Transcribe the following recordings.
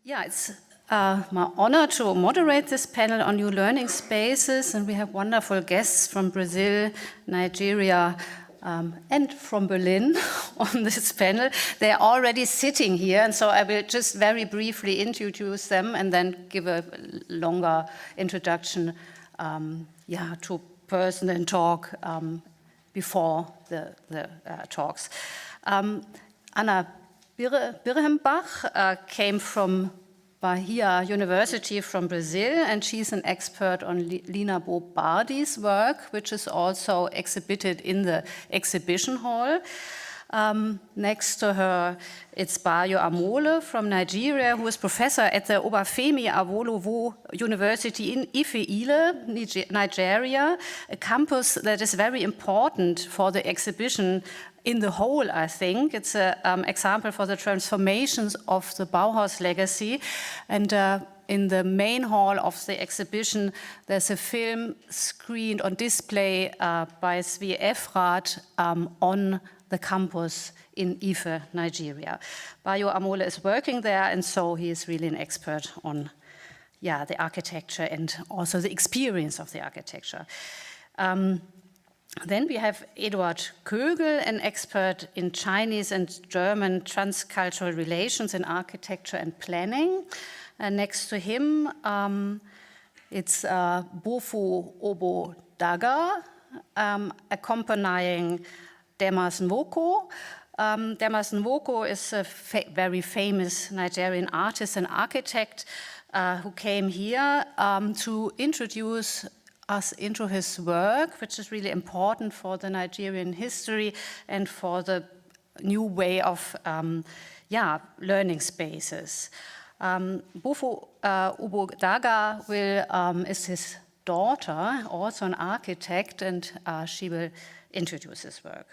Yeah, it's my honor to moderate this panel on new learning spaces, and we have wonderful guests from Brazil, Nigeria, and from Berlin on this panel. They're already sitting here, and so I will just very briefly introduce them and then give a longer introduction to person and talk before the talks. Anna Bierrenbach came from Bahia University from Brazil, and she's an expert on Lina Bo-Bardi's work, which is also exhibited in the exhibition hall. Next to her, it's Bayo Amole from Nigeria, who is professor at the Obafemi Awolowo University in Ife-Ile, Nigeria, a campus that is very important for the exhibition in the whole, I think. It's an example for the transformations of the Bauhaus legacy. And in the main hall of the exhibition, there's a film screened on display by Svi Efrat on the campus in Ife, Nigeria. Bayo Amole is working there, and so he is really an expert on the architecture and also the experience of the architecture. Then we have Eduard Kögel, an expert in Chinese and German transcultural relations in architecture and planning. Next to him, it's Bofu Obo-Daga, accompanying Dimas Walker. Dmoz Nabucco is a very famous Nigerian artist and architect who came here to introduce us into his work, which is really important for the Nigerian history and for the new way of learning spaces. Bofu Obo-Daga is his daughter, also an architect, and she will introduce his work.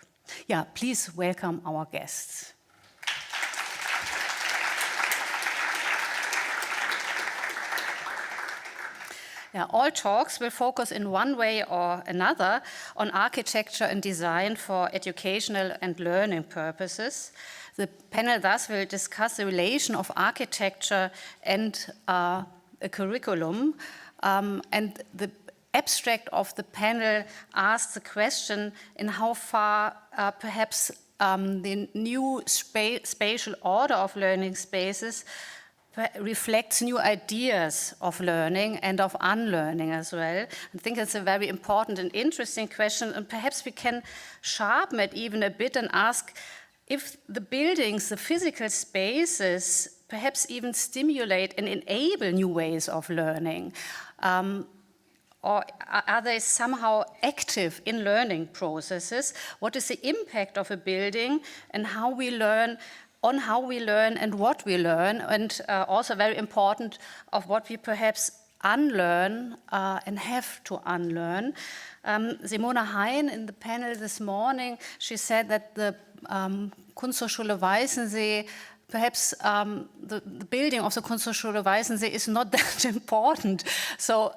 Yeah, please welcome our guests. Yeah, all talks will focus in one way or another on architecture and design for educational and learning purposes. The panel thus will discuss the relation of architecture and a curriculum, and the abstract of the panel asks the question in how far perhaps the new spatial order of learning spaces reflects new ideas of learning and of unlearning as well. I think it's a very important and interesting question, and perhaps we can sharpen it even a bit and ask if the buildings, the physical spaces, perhaps even stimulate and enable new ways of learning. Or are they somehow active in learning processes? What is the impact of a building and how we learn, on how we learn and what we learn, and also very important of what we perhaps unlearn and have to unlearn. Simone Hein in the panel this morning, she said that the Kunsthochschule Weißensee, perhaps the building of the Kunsthochschule Weißensee is not that important. So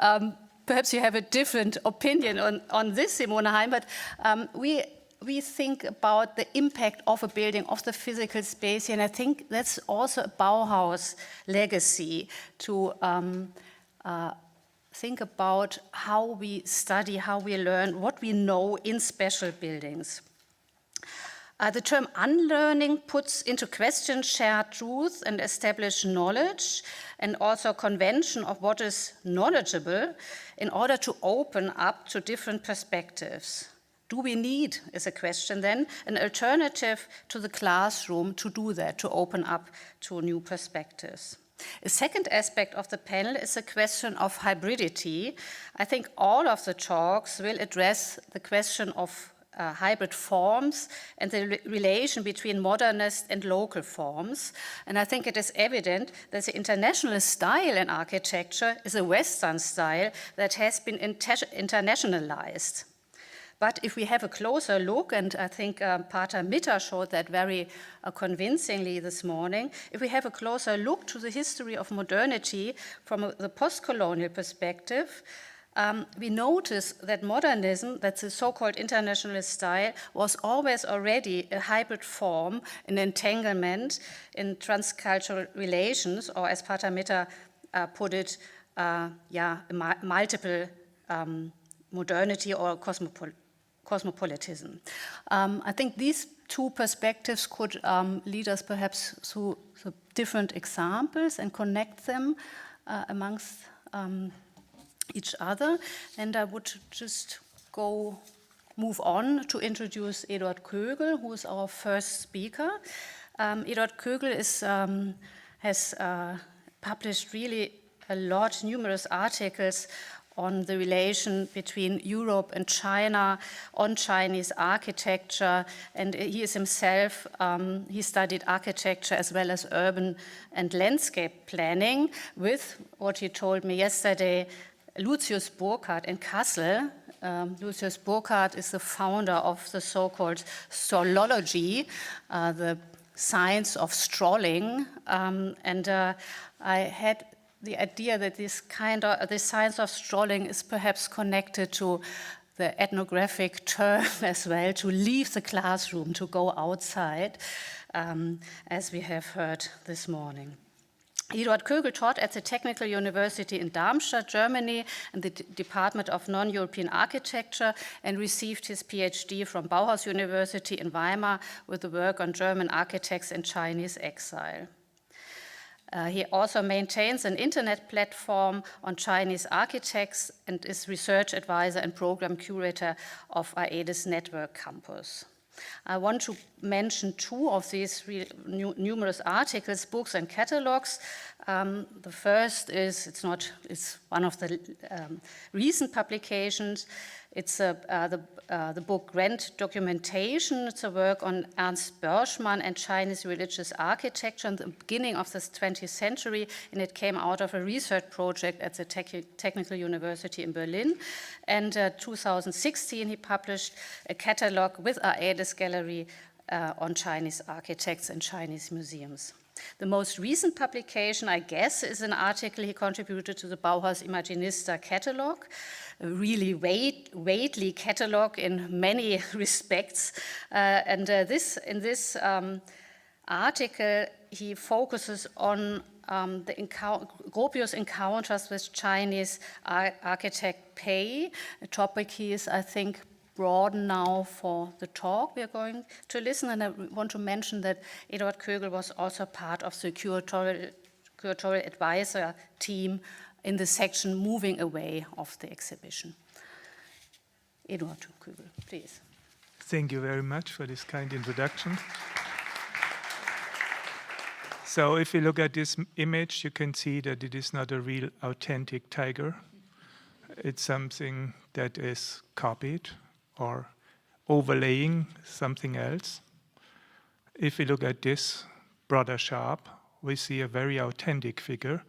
perhaps you have a different opinion on this, Simone Hein, but we think about the impact of a building, of the physical space, and I think that's also a Bauhaus legacy to think about how we study, how we learn, what we know in special buildings. The term unlearning puts into question shared truth and established knowledge, and also convention of what is knowledgeable in order to open up to different perspectives. Do we need, is a question then, an alternative to the classroom to do that, to open up to new perspectives? A second aspect of the panel is a question of hybridity. I think all of the talks will address the question of hybrid forms and the relation between modernist and local forms. And I think it is evident that the international style in architecture is a Western style that has been internationalized. But if we have a closer look, and I think Pater Mitter showed that very convincingly this morning, if we have a closer look to the history of modernity from the post-colonial perspective, we notice that modernism, that's the so-called internationalist style, was always already a hybrid form, an entanglement in transcultural relations, or as Pater put it, multiple modernity or cosmopolitanism. I think these two perspectives could lead us perhaps through different examples and connect them amongst each other. And I would just move on to introduce Eduard Kögel, who is our first speaker. Eduard Kögel has published really numerous articles on the relation between Europe and China, on Chinese architecture, and he is himself, he studied architecture as well as urban and landscape planning with, what he told me yesterday, Lucius Burckhardt in Kassel. Lucius Burckhardt is the founder of the so-called strolology, the science of strolling, and I had the idea that this science of strolling is perhaps connected to the ethnographic term as well, to leave the classroom, to go outside, as we have heard this morning. Eduard Kögel taught at the Technical University in Darmstadt, Germany, in the Department of Non-European Architecture, and received his PhD from Bauhaus University in Weimar with the work on German architects in Chinese exile. He also maintains an internet platform on Chinese architects and is research advisor and program curator of AEDIS Network Campus. I want to mention two of these numerous articles, books, and catalogs. The first is, it's one of the recent publications. It's the book Grand Documentation. It's a work on Ernst Börschmann and Chinese religious architecture in the beginning of the 20th century, and it came out of a research project at the Technical University in Berlin. And 2016, he published a catalog with AEDIS Gallery on Chinese architects and Chinese museums. The most recent publication, I guess, is an article he contributed to the Bauhaus Imaginista catalog, a really weighty catalog in many respects. In this article, he focuses on Gropius' encounters with Chinese architect Pei, a topic he is, I think, broad now for the talk we are going to listen. And I want to mention that Eduard Kögel was also part of the curatorial advisor team in the section moving away of the exhibition. Eduard Kögel, please. Thank you very much for this kind introduction. So if you look at this image, you can see that it is not a real authentic tiger. It's something that is copied or overlaying something else. If we look at this brother Sharp, we see a very authentic figure.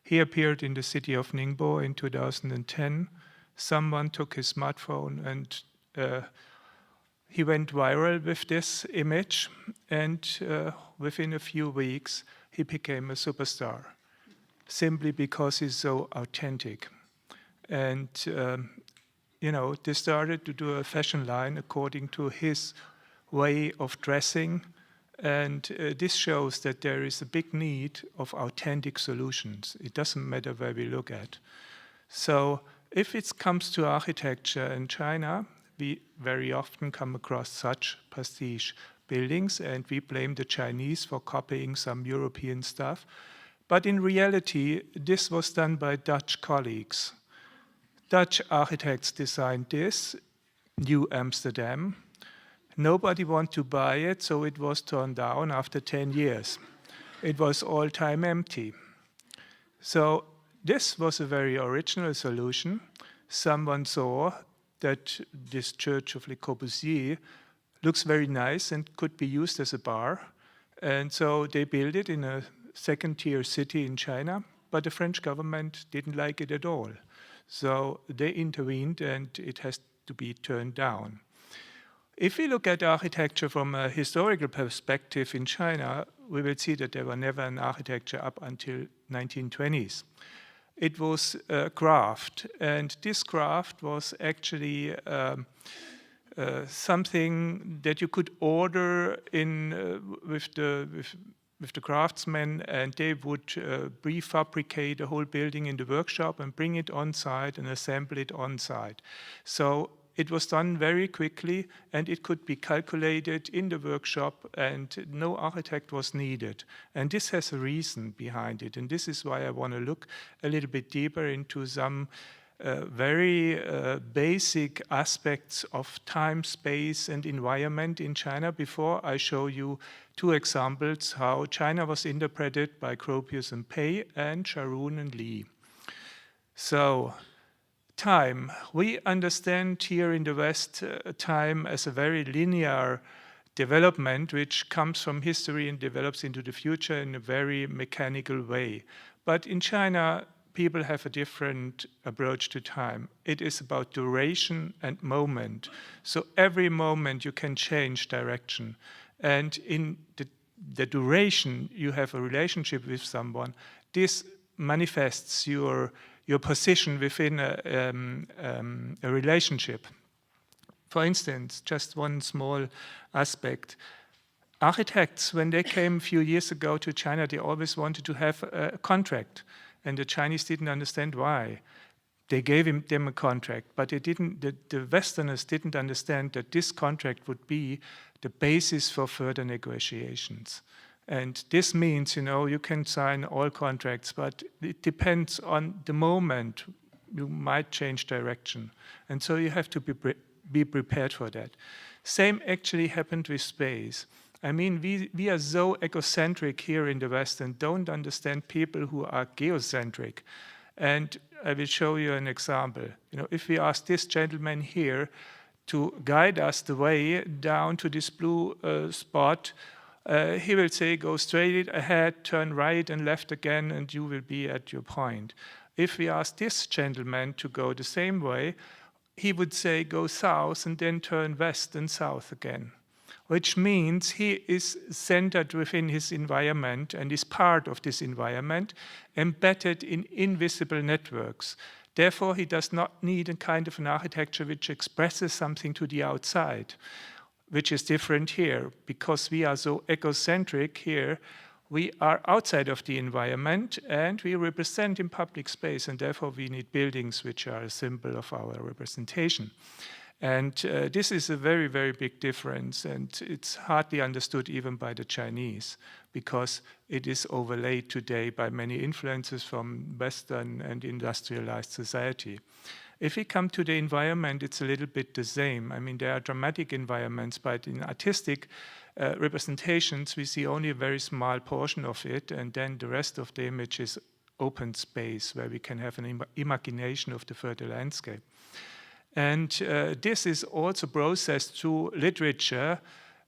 He appeared in the city of Ningbo in 2010. Someone took his smartphone and he went viral with this image, and within a few weeks he became a superstar, simply because he's so authentic. And they started to do a fashion line according to his way of dressing. And this shows that there is a big need of authentic solutions. It doesn't matter where we look at. So if it comes to architecture in China, we very often come across such prestige buildings, and we blame the Chinese for copying some European stuff. But in reality, this was done by Dutch colleagues. Dutch architects designed this, New Amsterdam. Nobody wanted to buy it, so it was torn down after 10 years. It was all time empty. So this was a very original solution. Someone saw that this church of Le Corbusier looks very nice and could be used as a bar. And so they built it in a second-tier city in China, but the French government didn't like it at all. So they intervened, and it has to be turned down. If we look at architecture from a historical perspective in China, we will see that there were never an architecture up until 1920s. it was craft. And this craft was actually something that you could order with the craftsmen, and they would prefabricate the whole building in the workshop and bring it on site and assemble it on site. So it was done very quickly, and it could be calculated in the workshop, and no architect was needed. And this has a reason behind it, and this is why I want to look a little bit deeper into some very basic aspects of time, space, and environment in China before I show you two examples how China was interpreted by Gropius and Pei and Sharoon and Lee. So, time. We understand here in the West time as a very linear development which comes from history and develops into the future in a very mechanical way. But in China, people have a different approach to time. It is about duration and moment. So every moment you can change direction. And in the duration, you have a relationship with someone. This manifests your position within a relationship. For instance, just one small aspect. Architects, when they came a few years ago to China, they always wanted to have a contract. And the Chinese didn't understand why. They gave them a contract, but they didn't. The Westerners didn't understand that this contract would be the basis for further negotiations. And this means, you can sign all contracts, but it depends on the moment. You might change direction. And so you have to be prepared for that. Same actually happened with space. I mean, we are so egocentric here in the West and don't understand people who are geocentric. And I will show you an example. If we ask this gentleman here to guide us the way down to this blue spot, he will say, go straight ahead, turn right and left again, and you will be at your point. If we ask this gentleman to go the same way, he would say, go south and then turn west and south again, which means he is centered within his environment and is part of this environment, embedded in invisible networks. Therefore, he does not need a kind of an architecture which expresses something to the outside, which is different here. Because we are so egocentric here, we are outside of the environment and we represent in public space, and therefore we need buildings which are a symbol of our representation. And this is a very, very big difference, and it's hardly understood even by the Chinese, because it is overlaid today by many influences from Western and industrialized society. If we come to the environment, it's a little bit the same. I mean, there are dramatic environments, but in artistic representations, we see only a very small portion of it, and then the rest of the image is open space, where we can have an imagination of the further landscape. And this is also processed through literature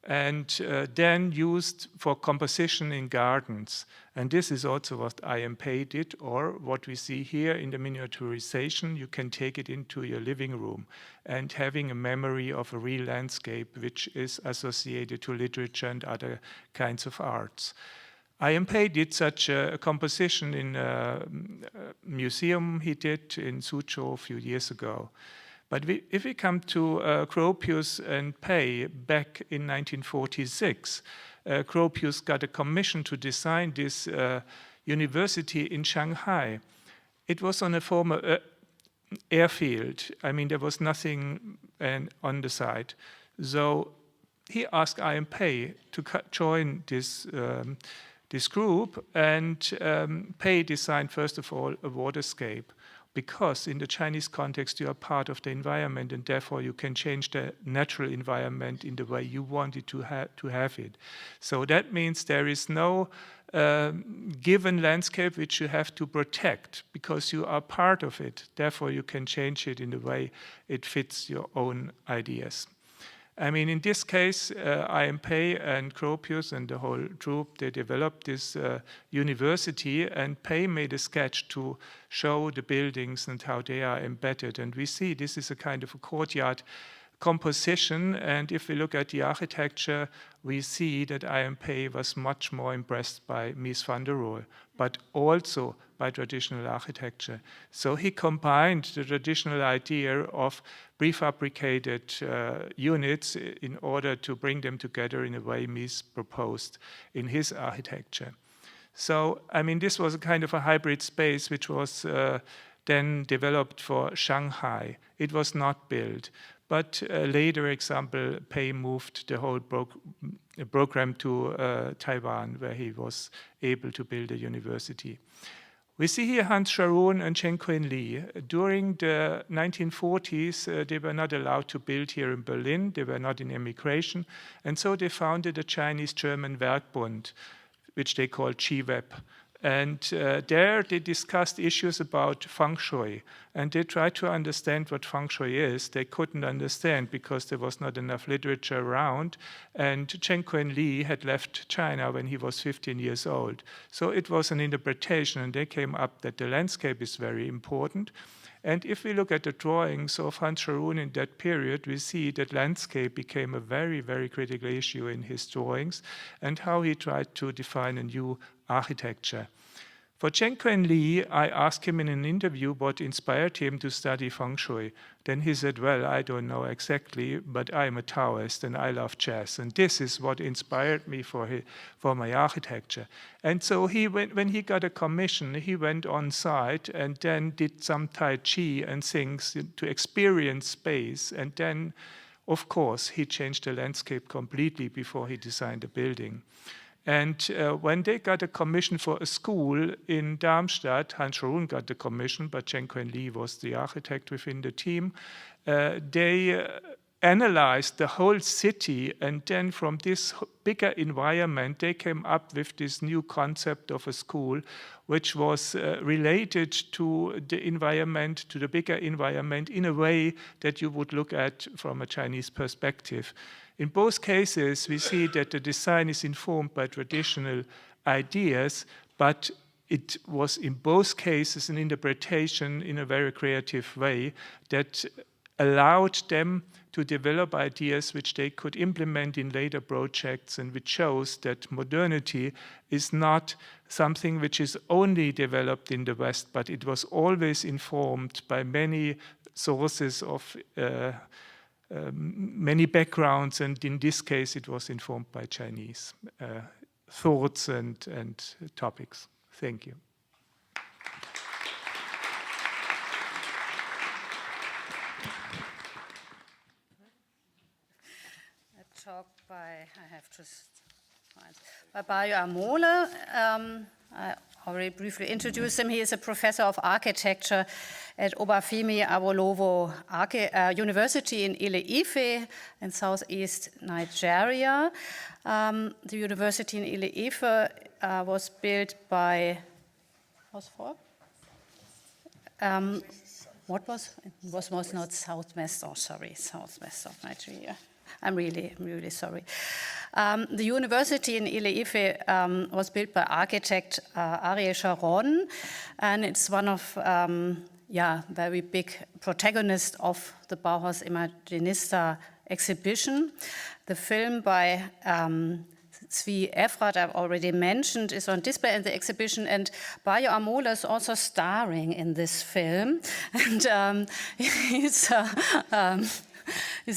and then used for composition in gardens. And this is also what Pei did, or what we see here in the miniaturization. You can take it into your living room and having a memory of a real landscape which is associated to literature and other kinds of arts. Pei did such a composition in a museum he did in Suzhou a few years ago. But if we come to Gropius and Pei back in 1946, Gropius got a commission to design this university in Shanghai. It was on a former airfield. I mean, there was nothing on the site. So he asked Pei to join this group, and Pei designed, first of all, a waterscape. Because in the Chinese context, you are part of the environment, and therefore you can change the natural environment in the way you want it to have it. So that means there is no given landscape which you have to protect, because you are part of it. Therefore, you can change it in the way it fits your own ideas. I mean, in this case, Pei and Gropius and the whole group, they developed this university, and Pei made a sketch to show the buildings and how they are embedded. And we see this is a kind of a courtyard composition, and if we look at the architecture, we see that Pei was much more impressed by Mies van der Rohe, but also by traditional architecture. So he combined the traditional idea of prefabricated units in order to bring them together in a way Mies proposed in his architecture. So, I mean, this was a kind of a hybrid space which was then developed for Shanghai. It was not built. But later, example, Pei moved the whole program to Taiwan, where he was able to build a university. We see here Hans Scharoun and Chen Quen-Li. During the 1940s, they were not allowed to build here in Berlin. They were not in emigration. And so they founded a Chinese-German Werkbund, which they called CHIWEB. And there they discussed issues about feng shui. And they tried to understand what feng shui is. They couldn't understand because there was not enough literature around. And Chen Quen-Li had left China when he was 15 years old. So it was an interpretation, and they came up that the landscape is very important. And if we look at the drawings of Hans Scharoun in that period, we see that landscape became a very, very critical issue in his drawings and how he tried to define a new architecture. For Chen Quen-Li, I asked him in an interview what inspired him to study feng shui. Then he said, well, I don't know exactly, but I'm a Taoist and I love jazz. And this is what inspired me for my architecture. And so when he got a commission, he went on site and then did some Tai Chi and things to experience space. And then, of course, he changed the landscape completely before he designed the building. And when they got a commission for a school in Darmstadt, Hans Scharoun got the commission, but Chen Quen-Li was the architect within the team. They analyzed the whole city, and then from this bigger environment, they came up with this new concept of a school, which was related to the environment, to the bigger environment, in a way that you would look at from a Chinese perspective. In both cases, we see that the design is informed by traditional ideas, but it was in both cases an interpretation in a very creative way that allowed them to develop ideas which they could implement in later projects, and which shows that modernity is not something which is only developed in the West, but it was always informed by many sources of many backgrounds, and in this case it was informed by Chinese thoughts and topics. Thank you. A talk by Bayo Amole. I already briefly introduced him. He is a professor of architecture at Obafemi Awolowo University in Ile-Ife in southeast Nigeria. The university in Ile-Ife was built by, was not southwest, southwest of Nigeria. I'm really sorry. The university in Ile-Ife was built by architect Ariel Sharon, and it's one of very big protagonist of the Bauhaus Imaginista exhibition. The film by Zvi Efrat, I've already mentioned, is on display in the exhibition, and Bayo Amole is also starring in this film. And he's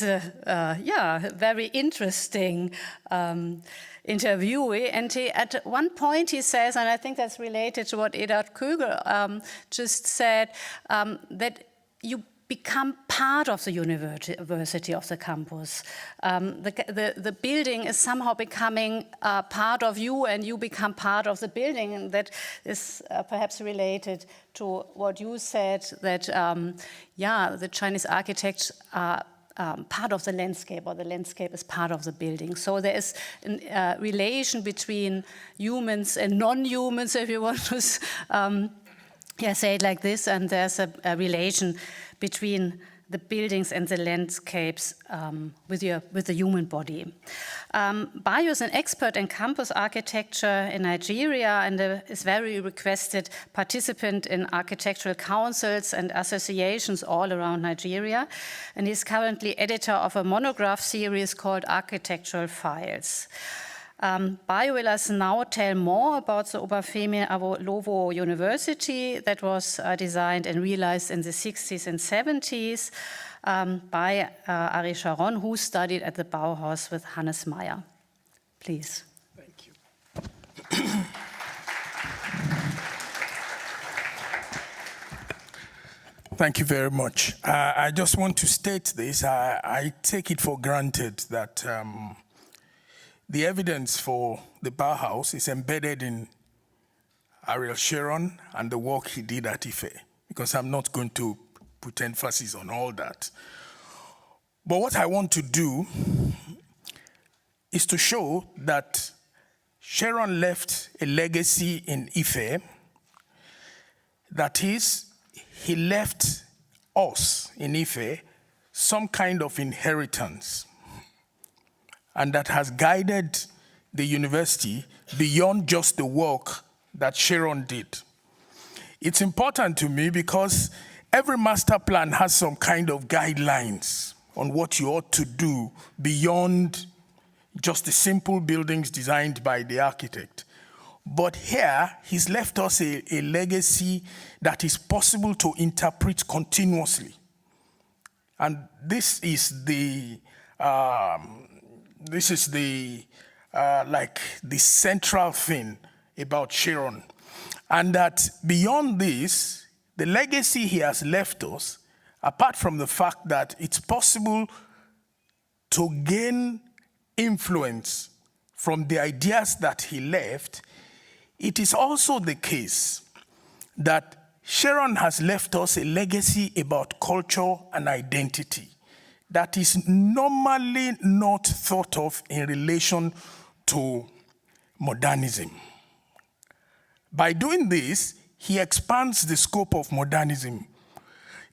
a very interesting interviewee, and at one point he says, and I think that's related to what Eduard Kögel just said, that you become part of the university, of the campus. The building is somehow becoming part of you, and you become part of the building, and that is perhaps related to what you said, that the Chinese architects are part of the landscape, or the landscape is part of the building. So there is a relation between humans and non-humans, if you want to say it like this, and there's a relation between the buildings and the landscapes with the human body. Bayo is an expert in campus architecture in Nigeria and is very requested participant in architectural councils and associations all around Nigeria. And he's currently editor of a monograph series called Architectural Files. Bayo will us now tell more about the Obafemi Awolowo University that was designed and realized in the 60s and 70s by Ari Sharon, who studied at the Bauhaus with Hannes Meyer. Please. Thank you. Thank you very much. I just want to state this. I take it for granted that the evidence for the Bauhaus is embedded in Ariel Sharon and the work he did at Ife, because I'm not going to put emphasis on all that. But what I want to do is to show that Sharon left a legacy in Ife. That is, he left us in Ife some kind of inheritance, and that has guided the university beyond just the work that Sharon did. It's important to me because every master plan has some kind of guidelines on what you ought to do beyond just the simple buildings designed by the architect. But here, he's left us a legacy that is possible to interpret continuously. And this is the central thing about Sharon. And that beyond this, the legacy he has left us, apart from the fact that it's possible to gain influence from the ideas that he left, it is also the case that Sharon has left us a legacy about culture and identity that is normally not thought of in relation to modernism. By doing this, he expands the scope of modernism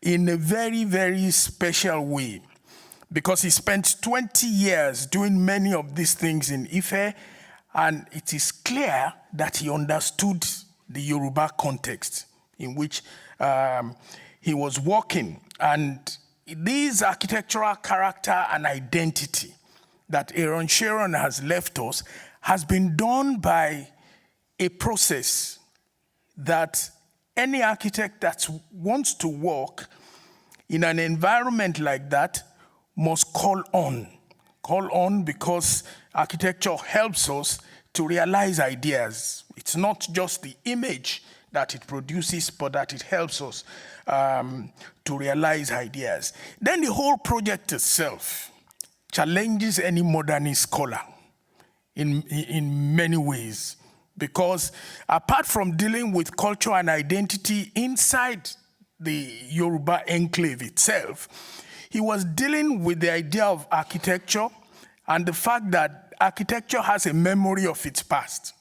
in a very, very special way, because he spent 20 years doing many of these things in Ife, and it is clear that he understood the Yoruba context in which he was working. And this architectural character and identity that Aaron Sharon has left us has been done by a process that any architect that wants to work in an environment like that must call on. Call on because architecture helps us to realize ideas. It's not just the image that it produces, but that it helps us to realize ideas. Then the whole project itself challenges any modernist scholar in many ways, because apart from dealing with culture and identity inside the Yoruba enclave itself, he was dealing with the idea of architecture and the fact that architecture has a memory of its past.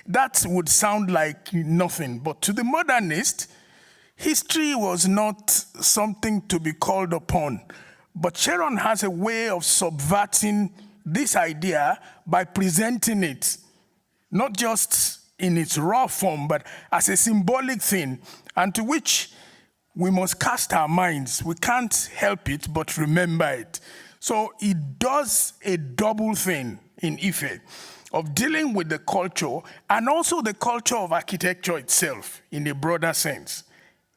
That would sound like nothing, but to the modernist, history was not something to be called upon. But Sharon has a way of subverting this idea by presenting it, not just in its raw form, but as a symbolic thing, and to which we must cast our minds. We can't help it but remember it. So it does a double thing in Ife of dealing with the culture and also the culture of architecture itself in a broader sense.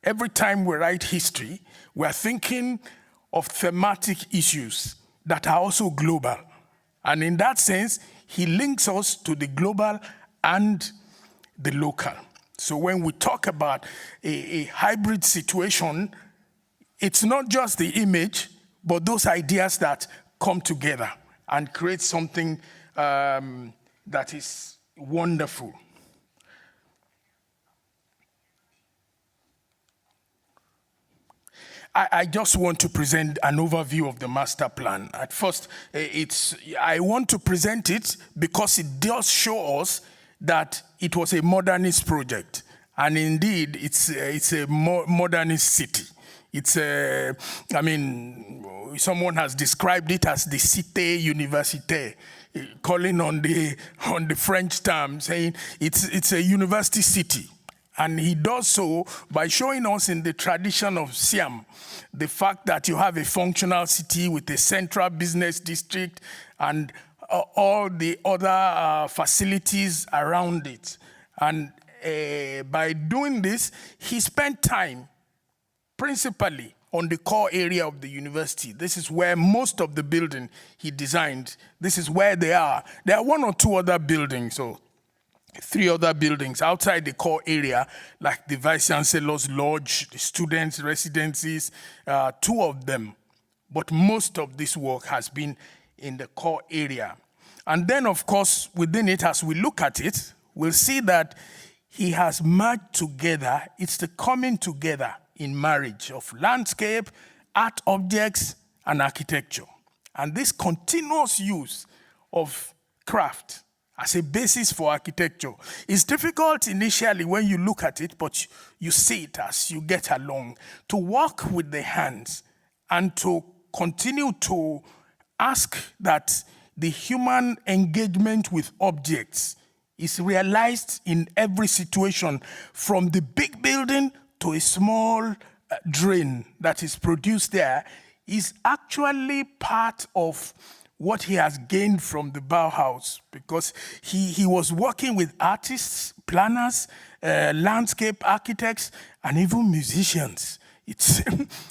Every time we write history, we're thinking of thematic issues that are also global. And in that sense, he links us to the global and the local. So when we talk about a hybrid situation, it's not just the image, but those ideas that come together and create something that is wonderful. I just want to present an overview of the master plan. At first, I want to present it because it does show us that it was a modernist project. And indeed, it's a modernist city. Someone has described it as the cité universitaire, calling on the French term, saying it's a university city. And he does so by showing us in the tradition of Siam the fact that you have a functional city with a central business district and all the other facilities around it. And by doing this, he spent time principally on the core area of the university. This is where most of the building he designed, this is where they are. There are 1 or 2 other buildings, or 3 other buildings outside the core area, like the Vice Chancellor's Lodge, the students' residencies, 2 of them. But most of this work has been in the core area. And then, of course, within it, as we look at it, we'll see that he has merged together, it's the coming together in marriage of landscape, art objects, and architecture. And this continuous use of craft as a basis for architecture is difficult initially when you look at it, but you see it as you get along. To work with the hands and to continue to ask that the human engagement with objects is realized in every situation, from the big building to a small drain that is produced there, is actually part of what he has gained from the Bauhaus, because he was working with artists, planners, landscape architects, and even musicians.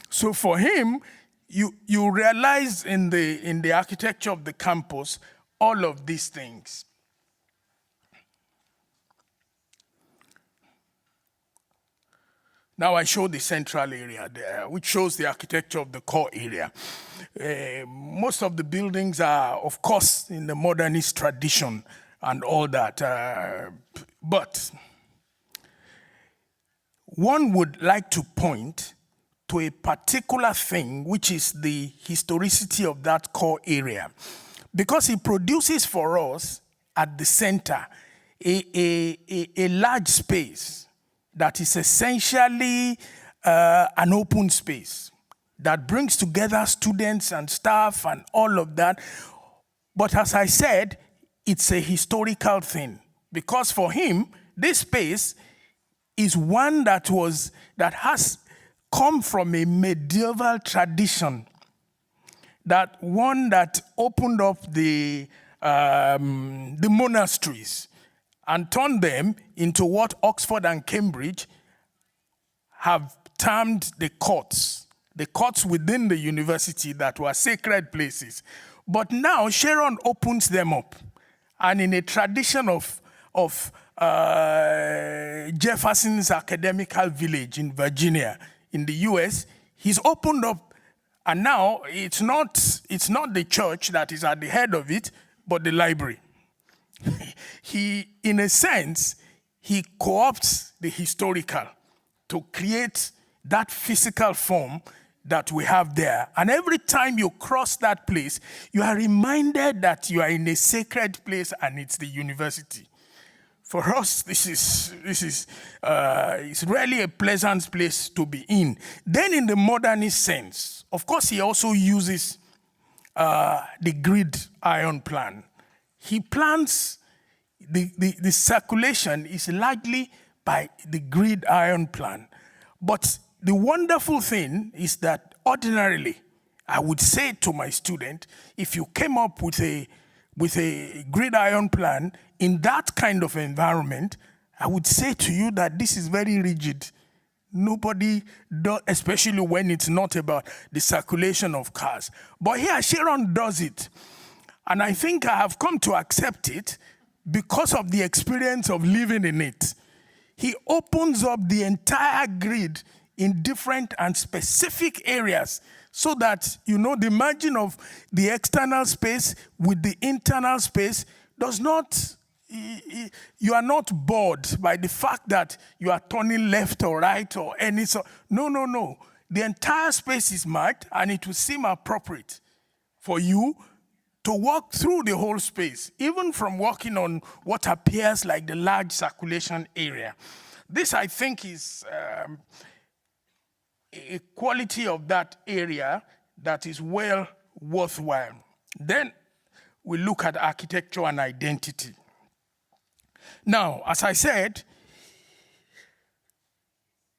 So for him, you realize in the architecture of the campus all of these things. Now I show the central area there, which shows the architecture of the core area. Most of the buildings are, of course, in the modernist tradition and all that. But one would like to point to a particular thing, which is the historicity of that core area, because it produces for us at the center a large space that is essentially an open space that brings together students and staff and all of that. But as I said, it's a historical thing, because for him, this space is one that has come from a medieval tradition, that one that opened up the monasteries and turned them into what Oxford and Cambridge have termed the courts within the university that were sacred places. But now Sharon opens them up, and in a tradition of Jefferson's Academical Village in Virginia, in the US, he's opened up, and now it's not the church that is at the head of it, but the library. In a sense, he co-opts the historical to create that physical form that we have there. And every time you cross that place, you are reminded that you are in a sacred place, and it's the university. For us, this is it's really a pleasant place to be in. Then in the modernist sense, of course, he also uses the grid iron plan. He plans the circulation is largely by the grid iron plan. But the wonderful thing is that ordinarily, I would say to my student, if you came up with a gridiron plan in that kind of environment, I would say to you that this is very rigid. Nobody does, especially when it's not about the circulation of cars. But here, Sharon does it. And I think I have come to accept it because of the experience of living in it. He opens up the entire grid in different and specific areas so that, the merging of the external space with the internal space does not, you are not bored by the fact that you are turning left or right or any sort. No. The entire space is marked, and it will seem appropriate for you to walk through the whole space, even from walking on what appears like the large circulation area. This, I think, is a quality of that area that is well worthwhile. Then we look at architecture and identity. Now, as I said,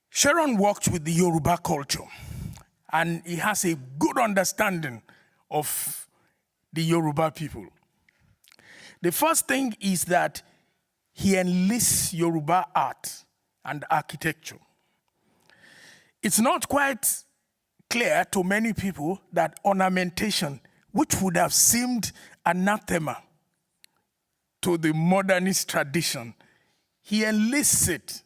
Sharon worked with the Yoruba culture, and he has a good understanding of the Yoruba people. The first thing is that he enlists Yoruba art and architecture. It's not quite clear to many people that ornamentation, which would have seemed anathema to the modernist tradition, he enlists it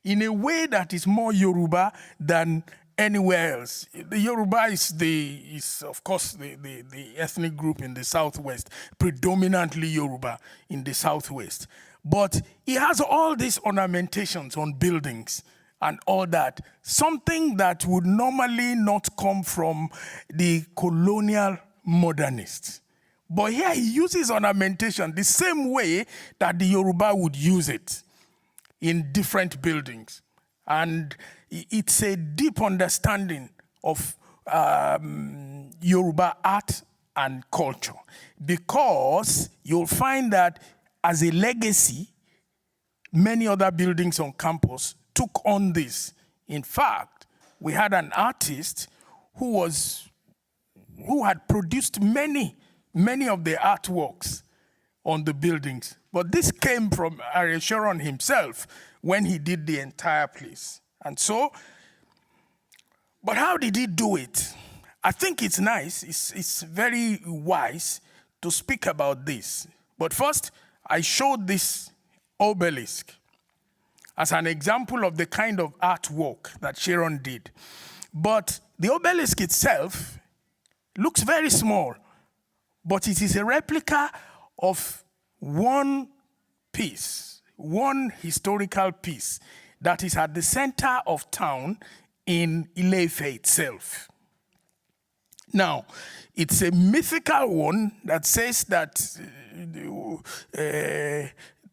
in a way that is more Yoruba than anywhere else. The Yoruba is of course, the ethnic group in the Southwest, predominantly Yoruba in the Southwest. But he has all these ornamentations on buildings and all that, something that would normally not come from the colonial modernists. But here he uses ornamentation the same way that the Yoruba would use it in different buildings. And it's a deep understanding of Yoruba art and culture, because you'll find that as a legacy, many other buildings on campus took on this. In fact, we had an artist who had produced many of the artworks on the buildings. But this came from Ariel Sharon himself when he did the entire place. And so, but how did he do it? I think it's nice, it's very wise to speak about this. But first, I showed this obelisk as an example of the kind of artwork that Sharon did. But the obelisk itself looks very small, but it is a replica of one piece, one historical piece that is at the center of town in Ile-Ife itself. Now, it's a mythical one that says that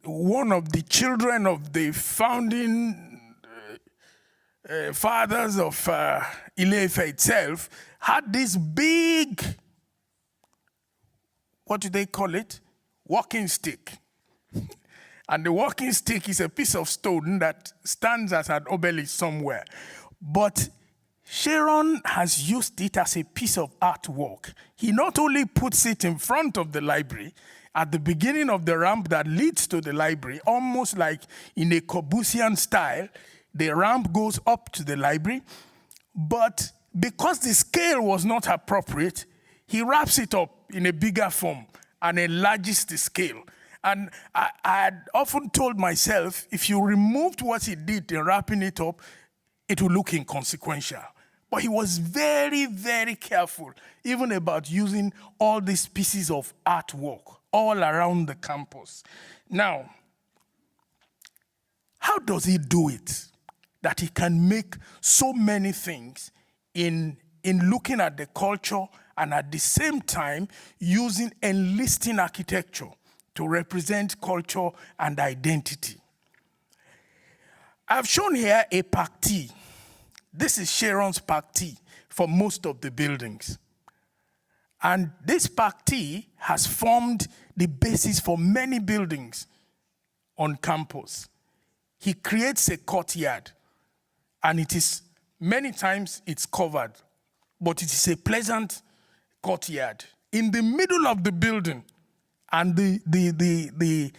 one of the children of the founding fathers of Ile-Ife itself had this big, what do they call it? Walking stick. And the walking stick is a piece of stone that stands as an obelisk somewhere. But Sharon has used it as a piece of artwork. He not only puts it in front of the library, at the beginning of the ramp that leads to the library, almost like in a Corbusian style, the ramp goes up to the library. But because the scale was not appropriate, he wraps it up in a bigger form and enlarges the scale. And I had often told myself, if you removed what he did in wrapping it up, it would look inconsequential. But he was very, very careful, even about using all these pieces of artwork all around the campus. Now, how does he do it? That he can make so many things in looking at the culture and at the same time using enlisting architecture to represent culture and identity. I've shown here a parquet. This is Sharon's parquet for most of the buildings. And this parquet has formed the basis for many buildings on campus. He creates a courtyard, and it is, many times it's covered, but it is a pleasant courtyard. In the middle of the building, and the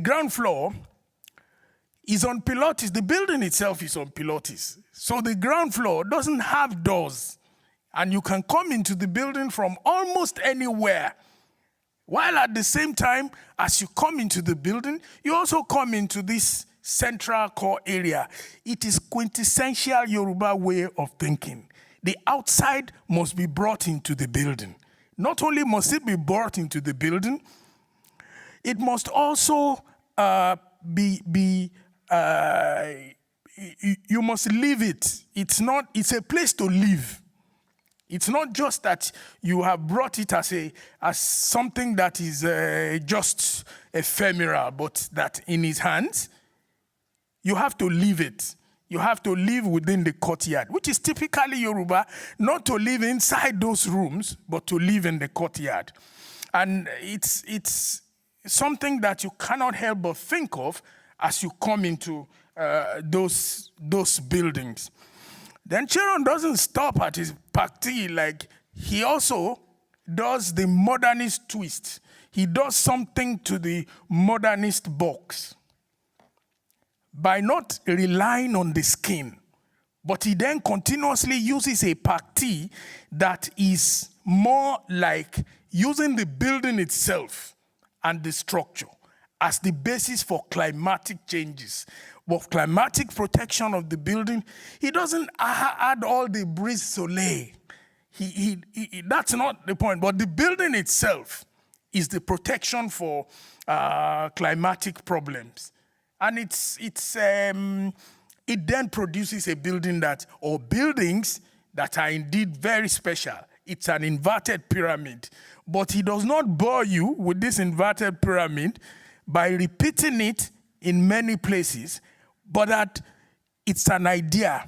ground floor is on pilotis. The building itself is on pilotis. So the ground floor doesn't have doors. And you can come into the building from almost anywhere. While at the same time, as you come into the building, you also come into this central core area. It is quintessential Yoruba way of thinking. The outside must be brought into the building. Not only must it be brought into the building, it must also you must live it. It's a place to live. It's not just that you have brought it as something that is just ephemeral, but that in his hands, you have to live it. You have to live within the courtyard, which is typically Yoruba, not to live inside those rooms, but to live in the courtyard. And it's something that you cannot help but think of as you come into those buildings. Then Sharon doesn't stop at his parquet, like he also does the modernist twist. he does something to the modernist box by not relying on the skin, but he then continuously uses a partie that is more like using the building itself and the structure as the basis for climatic changes, of climatic protection of the building. He doesn't add all the brise soleil. That's not the point, but the building itself is the protection for climatic problems. And it then produces a building or buildings that are indeed very special. It's an inverted pyramid. But he does not bore you with this inverted pyramid by repeating it in many places, but that it's an idea,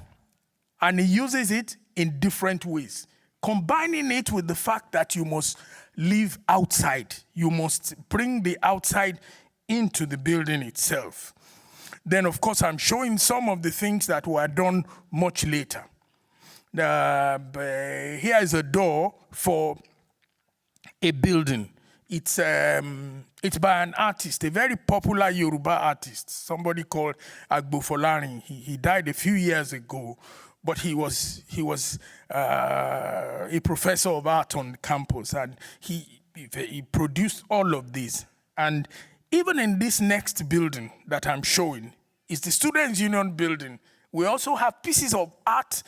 and he uses it in different ways, combining it with the fact that you must live outside. You must bring the outside into the building itself. Then, of course, I'm showing some of the things that were done much later. Here is a door for a building. It's by an artist, a very popular Yoruba artist, somebody called Agbofolarin. He died a few years ago, but he was a professor of art on campus, and he produced all of these. And even in this next building that I'm showing, is the Students' Union building. We also have pieces of art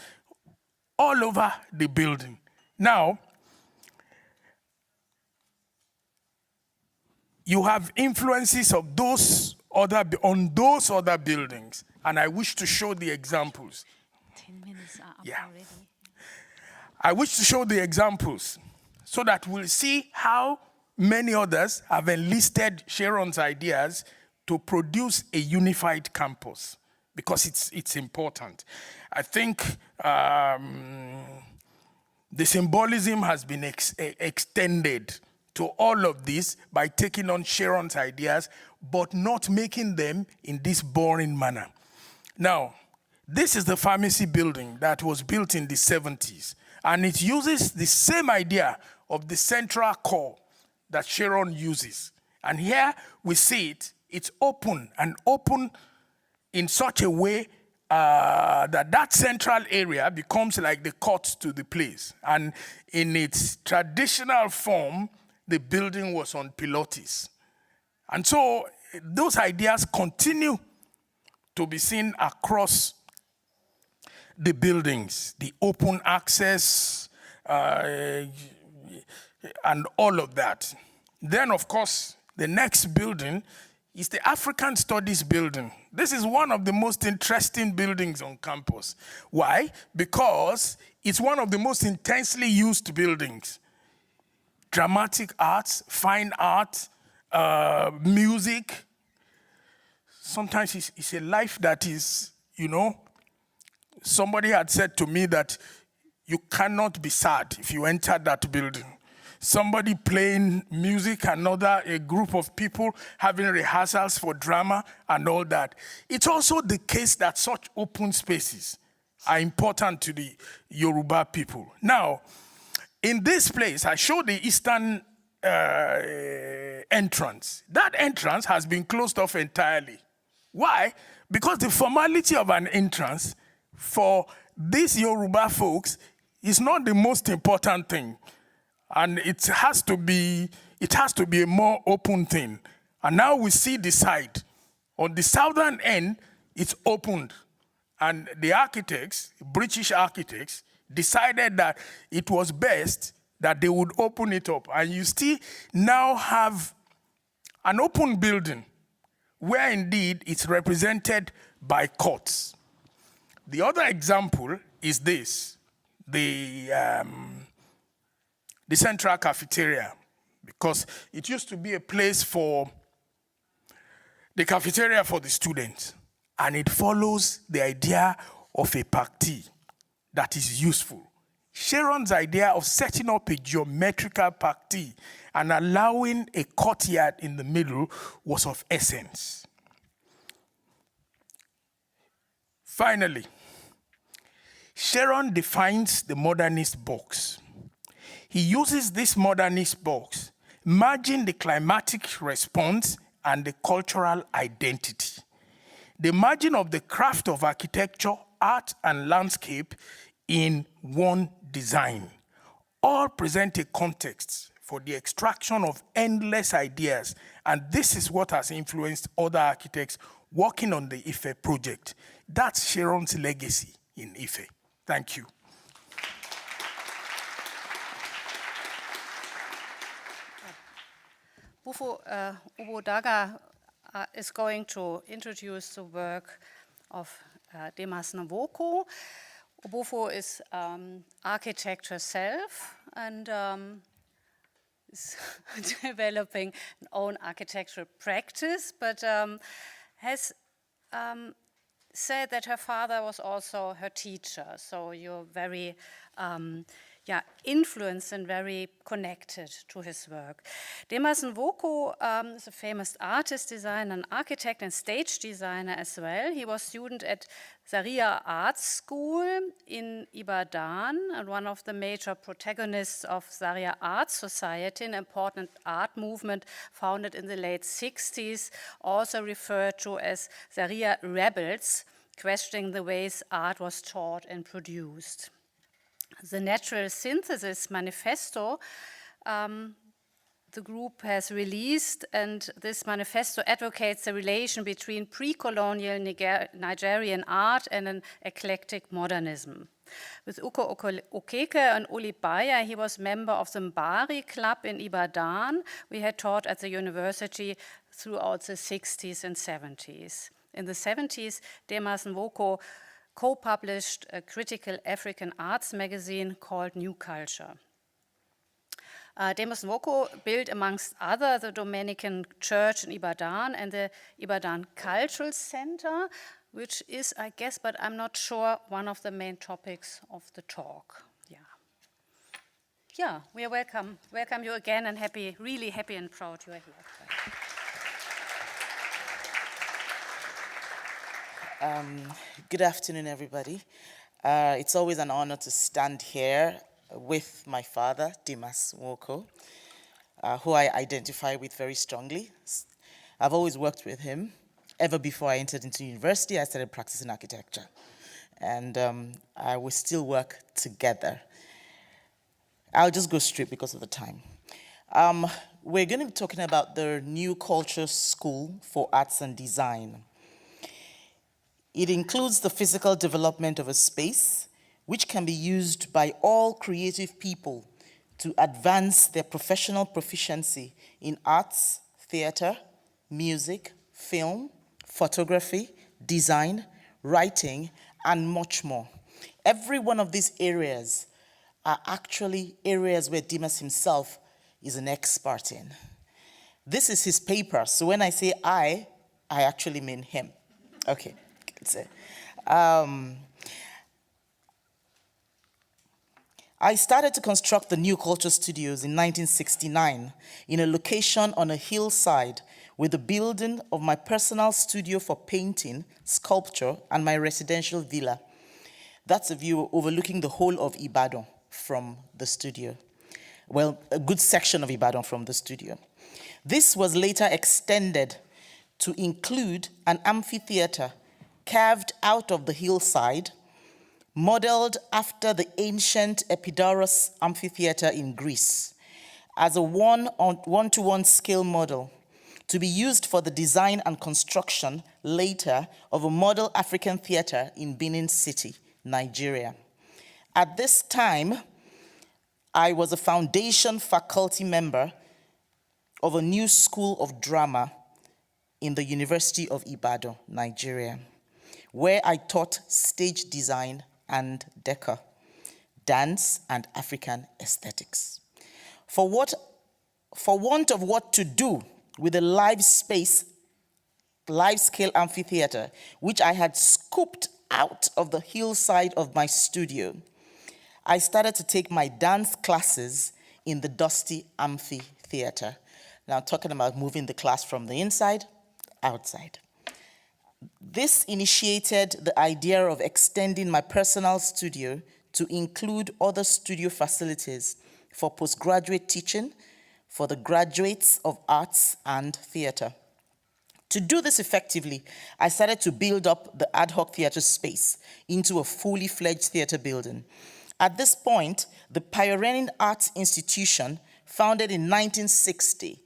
all over the building. Now, you have influences of on those other buildings, and I wish to show the examples. 10 minutes are up already. I wish to show the examples so that we'll see how many others have enlisted Sharon's ideas to produce a unified campus, because it's important. I think the symbolism has been extended to all of this by taking on Sharon's ideas, but not making them in this boring manner. Now, this is the pharmacy building that was built in the 70s, and it uses the same idea of the central core that Sharon uses. And here we see it's open, and open in such a way that central area becomes like the court to the place. And in its traditional form, the building was on pilotis. And so those ideas continue to be seen across the buildings, the open access, and all of that. Then, of course, the next building is the African Studies building. This is one of the most interesting buildings on campus. Why? Because it's one of the most intensely used buildings. Dramatic arts, fine art, music. Sometimes it's a life that is, somebody had said to me that you cannot be sad if you enter that building. Somebody playing music, a group of people having rehearsals for drama and all that. It's also the case that such open spaces are important to the Yoruba people. Now, in this place, I show the eastern entrance. That entrance has been closed off entirely. Why? Because the formality of an entrance for these Yoruba folks is not the most important thing. And it has to be a more open thing. And now we see the side. On the southern end, it's opened. And the architects, British architects, decided that it was best that they would open it up. And you still now have an open building where indeed it's represented by courts. The other example is this, the central cafeteria, because it used to be a place for the cafeteria for the students, and it follows the idea of a partie that is useful. Sharon's idea of setting up a geometrical partie and allowing a courtyard in the middle was of essence. Finally, Sharon defines the modernist box. He uses this modernist box merging the climatic response and the cultural identity. The merging of the craft of architecture, art, and landscape in one design. All present a context for the extraction of endless ideas, and this is what has influenced other architects working on the Ife project. That's Sharon's legacy in Ife. Thank you. Bufo Ubodaga is going to introduce the work of Dimas Walker. Bufo is architect herself and is developing an own architectural practice, but has said that her father was also her teacher. So you're very influenced and very connected to his work. Demas Walker is a famous artist, designer, and architect and stage designer as well. He was student at Zaria Art School in Ibadan and one of the major protagonists of Zaria Art Society, an important art movement founded in the late 60s, also referred to as Zaria Rebels, questioning the ways art was taught and produced. The Natural Synthesis Manifesto the group has released, and this manifesto advocates the relation between pre-colonial Nigerian art and an eclectic modernism. With Uko Okeke and Uli Bayo, he was member of the Mbari Club in Ibadan. We had taught at the university throughout the 60s and 70s. In the 70s, Dimas Walker co-published a critical African arts magazine called New Culture. Dimas Walker built, amongst other, the Dominican Church in Ibadan and the Ibadan Cultural Center, which is, I guess, but I'm not sure, one of the main topics of the talk. Yeah, we are welcome you again, and really happy and proud you are here. Good afternoon, everybody. It's always an honor to stand here with my father, Dimas Walker, who I identify with very strongly. I've always worked with him. Ever before I entered into university, I started practicing architecture. And we still work together. I'll just go straight because of the time. We're going to be talking about the New Culture School for Arts and Design. It includes the physical development of a space which can be used by all creative people to advance their professional proficiency in arts, theater, music, film, photography, design, writing, and much more. Every one of these areas are actually areas where Dimas himself is an expert in. This is his paper, so when I say I actually mean him. Okay, good. I started to construct the New Culture Studios in 1969 in a location on a hillside with the building of my personal studio for painting, sculpture, and my residential villa. That's a view overlooking the whole of Ibadan from the studio. Well, a good section of Ibadan from the studio. This was later extended to include an amphitheater carved out of the hillside, modeled after the ancient Epidaurus amphitheater in Greece, as a one-to-one scale model to be used for the design and construction later of a model African theater in Benin City, Nigeria. At this time, I was a foundation faculty member of a new school of drama in the University of Ibadan, Nigeria, where I taught stage design and decor, dance, and African aesthetics. For want of what to do with a live-scale amphitheater, which I had scooped out of the hillside of my studio, I started to take my dance classes in the dusty amphitheater. Now, talking about moving the class from the inside, outside. This initiated the idea of extending my personal studio to include other studio facilities for postgraduate teaching, for the graduates of arts and theatre. To do this effectively, I started to build up the ad hoc theatre space into a fully fledged theatre building. At this point, the pioneering arts institution, founded in 1960,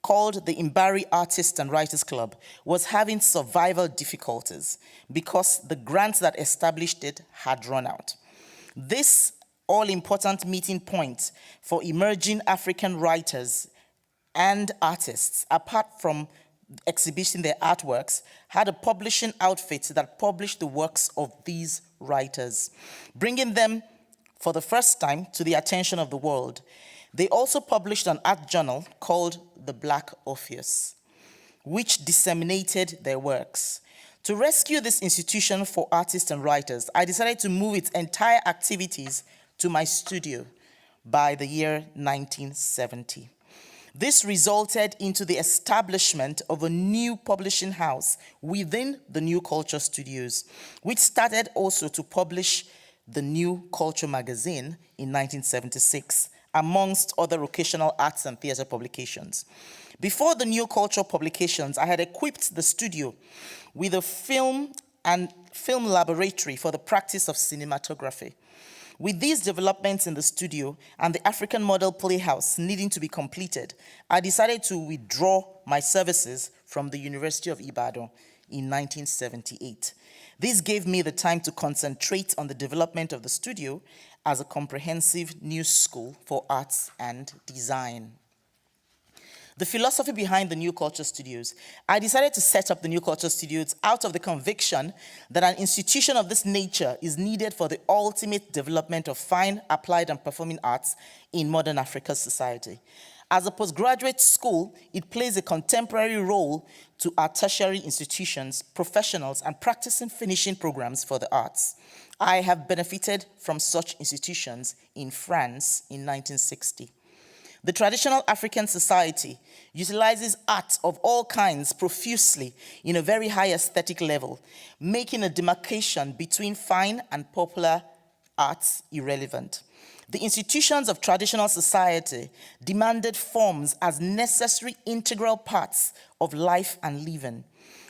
called the Imbari Artists and Writers Club, was having survival difficulties because the grants that established it had run out. This all-important meeting point for emerging African writers and artists, apart from exhibiting their artworks, had a publishing outfit that published the works of these writers, bringing them for the first time to the attention of the world. They also published an art journal called The Black Orpheus, which disseminated their works. To rescue this institution for artists and writers, I decided to move its entire activities to my studio by the year 1970. This resulted into the establishment of a new publishing house within the New Culture Studios, which started also to publish the New Culture magazine in 1976, amongst other occasional arts and theatre publications. Before the New Culture publications, I had equipped the studio with a film laboratory for the practice of cinematography. With these developments in the studio and the African Model Playhouse needing to be completed, I decided to withdraw my services from the University of Ibadan in 1978. This gave me the time to concentrate on the development of the studio as a comprehensive new school for arts and design. The philosophy behind the New Culture Studios. I decided to set up the New Culture Studios out of the conviction that an institution of this nature is needed for the ultimate development of fine, applied, and performing arts in modern Africa's society. As a postgraduate school, it plays a contemporary role to our tertiary institutions, professionals, and practicing finishing programs for the arts. I have benefited from such institutions in France in 1960. The traditional African society utilizes art of all kinds profusely in a very high aesthetic level, making a demarcation between fine and popular arts irrelevant. The institutions of traditional society demanded forms as necessary integral parts of life and living.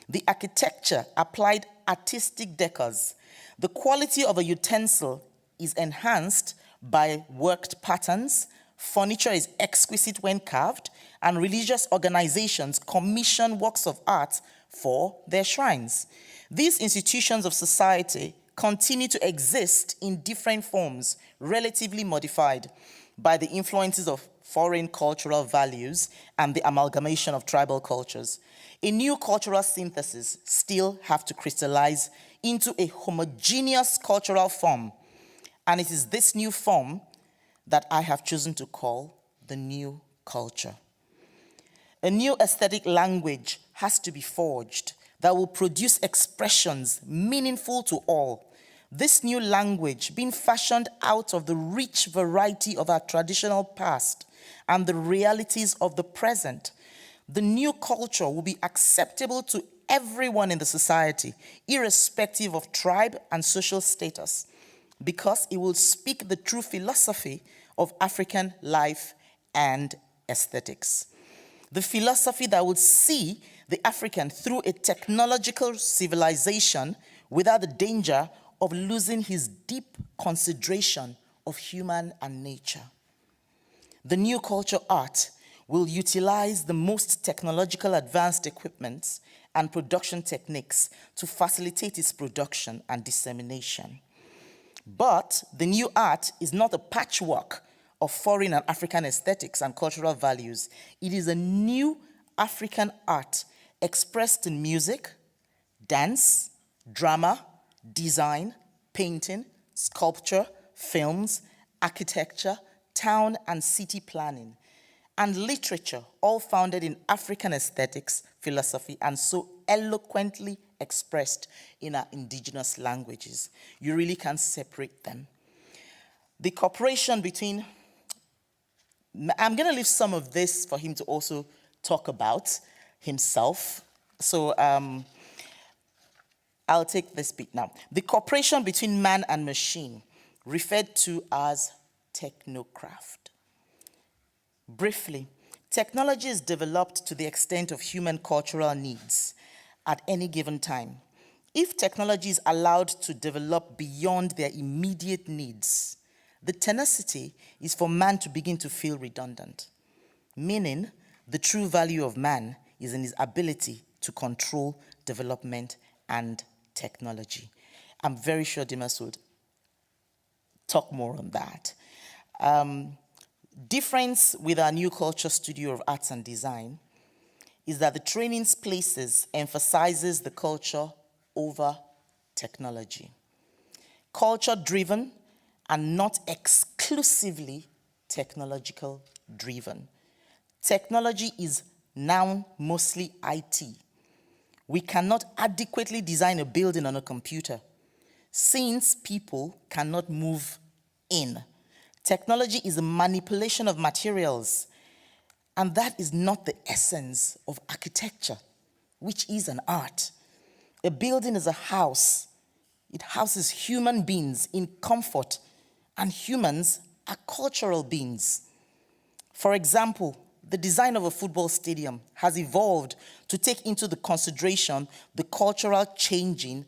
The architecture applied artistic decors. The quality of a utensil is enhanced by worked patterns. Furniture is exquisite when carved, and religious organizations commission works of art for their shrines. These institutions of society continue to exist in different forms, relatively modified by the influences of foreign cultural values and the amalgamation of tribal cultures. A new cultural synthesis still have to crystallize into a homogeneous cultural form, and it is this new form that I have chosen to call the new culture. A new aesthetic language has to be forged that will produce expressions meaningful to all. This new language being fashioned out of the rich variety of our traditional past and the realities of the present. The new culture will be acceptable to everyone in the society, irrespective of tribe and social status, because it will speak the true philosophy of African life and aesthetics. The philosophy that would see the African through a technological civilization without the danger of losing his deep consideration of human and nature. The new culture art will utilize the most technological advanced equipments and production techniques to facilitate its production and dissemination. But the new art is not a patchwork of foreign and African aesthetics and cultural values. It is a new African art expressed in music, dance, drama, design, painting, sculpture, films, architecture, town and city planning, and literature, all founded in African aesthetics, philosophy, and so eloquently expressed in our indigenous languages. You really can't separate them. The cooperation between, I'm going to leave some of this for him to also talk about himself. So I'll take this bit now. The cooperation between man and machine, referred to as technocraft. Briefly, Technology is developed to the extent of human cultural needs at any given time. If technology is allowed to develop beyond their immediate needs, the tenacity is for man to begin to feel redundant, meaning the true value of man is in his ability to control development and technology. I'm very sure Dimas would talk more on that. Difference with our new culture studio of arts and design is that the training places emphasizes the culture over technology. Culture-driven and not exclusively technological-driven. Technology is now mostly IT. We cannot adequately design a building on a computer since people cannot move in. Technology is a manipulation of materials, and that is not the essence of architecture, which is an art. A building is a house. It houses human beings in comfort, and humans are cultural beings. For example, the design of a football stadium has evolved to take into the consideration the cultural changing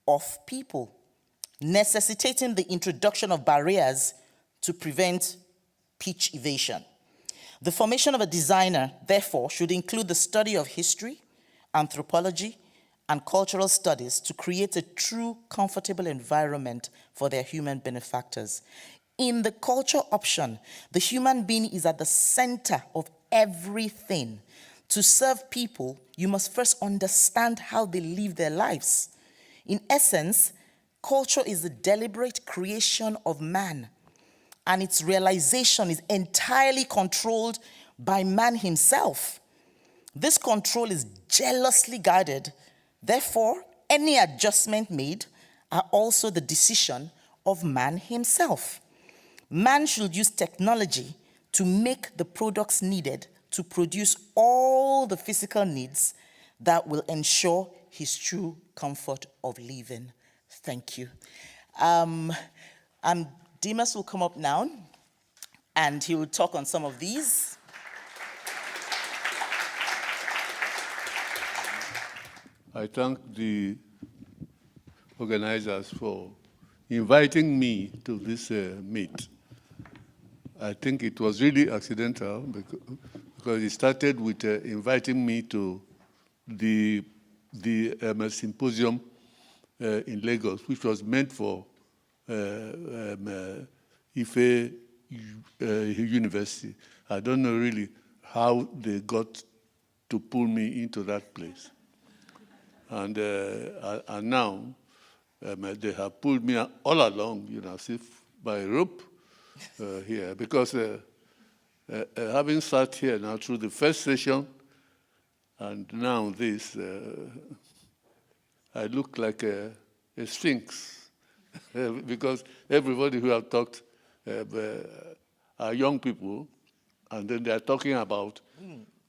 of people, necessitating the introduction of barriers to prevent pitch evasion. The formation of a designer, therefore, should include the study of history, anthropology, and cultural studies to create a true, comfortable environment for their human benefactors. In the culture option, the human being is at the center of everything. To serve people, you must first understand how they live their lives. In essence, culture is the deliberate creation of man, and its realization is entirely controlled by man himself. This control is jealously guarded. Therefore, any adjustment made are also the decision of man himself. Man should use technology to make the products needed to produce all the physical needs that will ensure his true comfort of living. Thank you. Dimas will come up now, and he will talk on some of these. I thank the organizers for inviting me to this meet. I think it was really accidental because it started with inviting me to the symposium in Lagos, which was meant for Ife University. I don't know really how they got to pull me into that place. And now they have pulled me all along, as if by rope here, because having sat here now through the first session and now this, I look like a sphinx because everybody who have talked are young people, and then they are talking about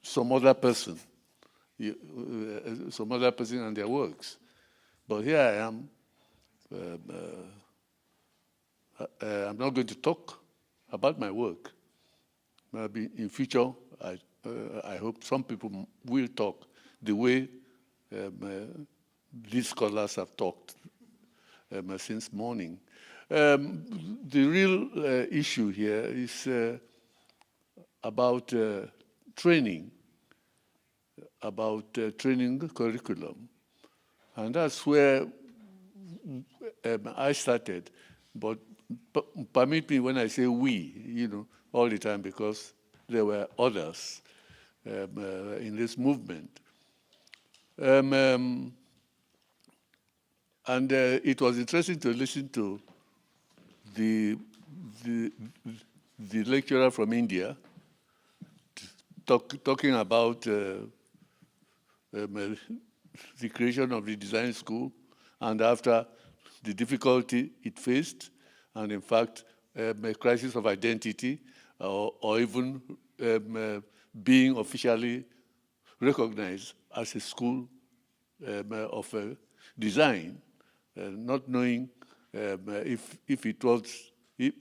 some other person. Some other person and their works. But here I am. I'm not going to talk about my work. Maybe in future, I hope some people will talk the way these scholars have talked since morning. The real issue here is about training. About training curriculum. And that's where I started. But permit me when I say we, all the time, because there were others in this movement. And it was interesting to listen to the lecturer from India talking about the creation of the design school, and after the difficulty it faced, and in fact, a crisis of identity, or even being officially recognized as a school of design, not knowing if it was, if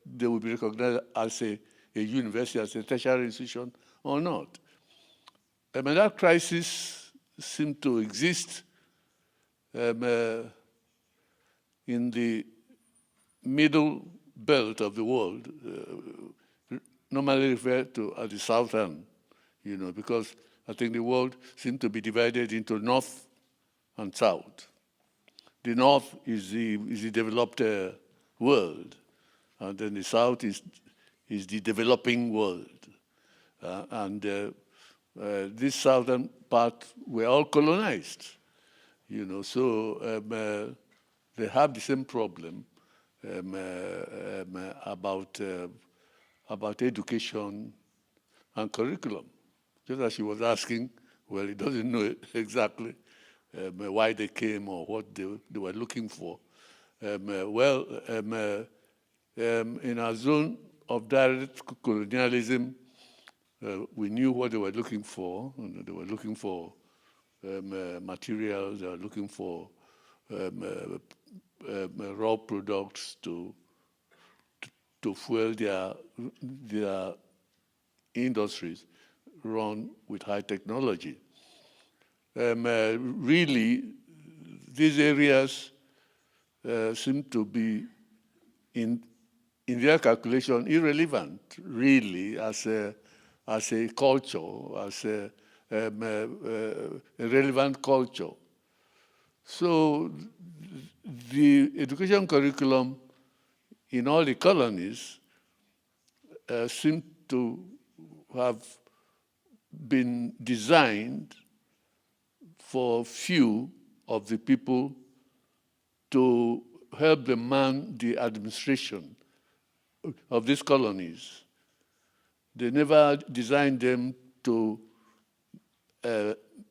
they will be recognized as a university, as a tertiary institution or not. And that crisis seemed to exist in the middle belt of the world, normally referred to as the southern, because I think the world seemed to be divided into north and south. The north is the developed world, and then the south is the developing world. This southern part were all colonized, so they have the same problem about education and curriculum. Just as she was asking, well, he doesn't know exactly why they came or what they were looking for. In our zone of direct colonialism, we knew what they were looking for. They were looking for materials, they were looking for raw products to fuel their industries run with high technology. Really, these areas seem to be, in their calculation, irrelevant, really, as a culture, as a relevant culture. So the education curriculum in all the colonies seem to have been designed for few of the people to help them man the administration of these colonies. They never designed them to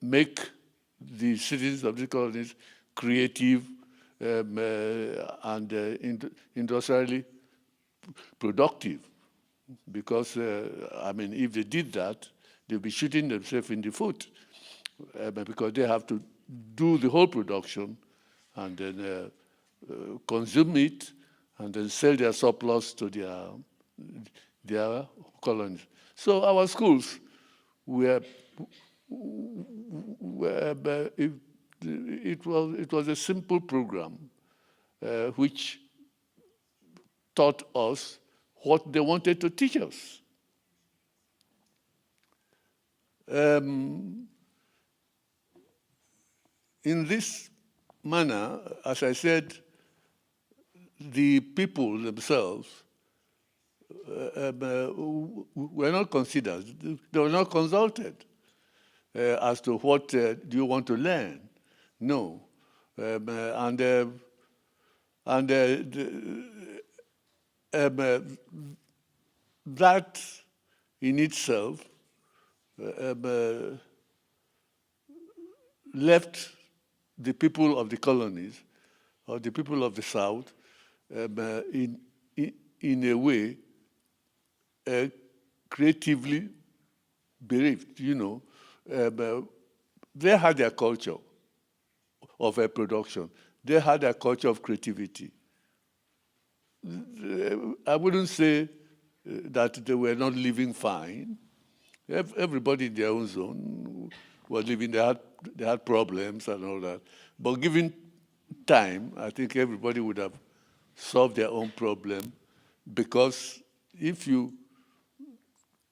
make the citizens of these colonies creative and industrially productive. Because, if they did that, they'll be shooting themselves in the foot because they have to do the whole production and then consume it and then sell their surplus to their colonies. So our schools it was a simple program which taught us what they wanted to teach us. In this manner, as I said, the people themselves were not considered, they were not consulted as to what do you want to learn. No. That in itself left the people of the colonies or the people of the South in a way creatively bereft. They had their culture of a production. They had their culture of creativity. I wouldn't say that they were not living fine. Everybody in their own zone was living, they had problems and all that. But given time, I think everybody would have solved their own problem, because if you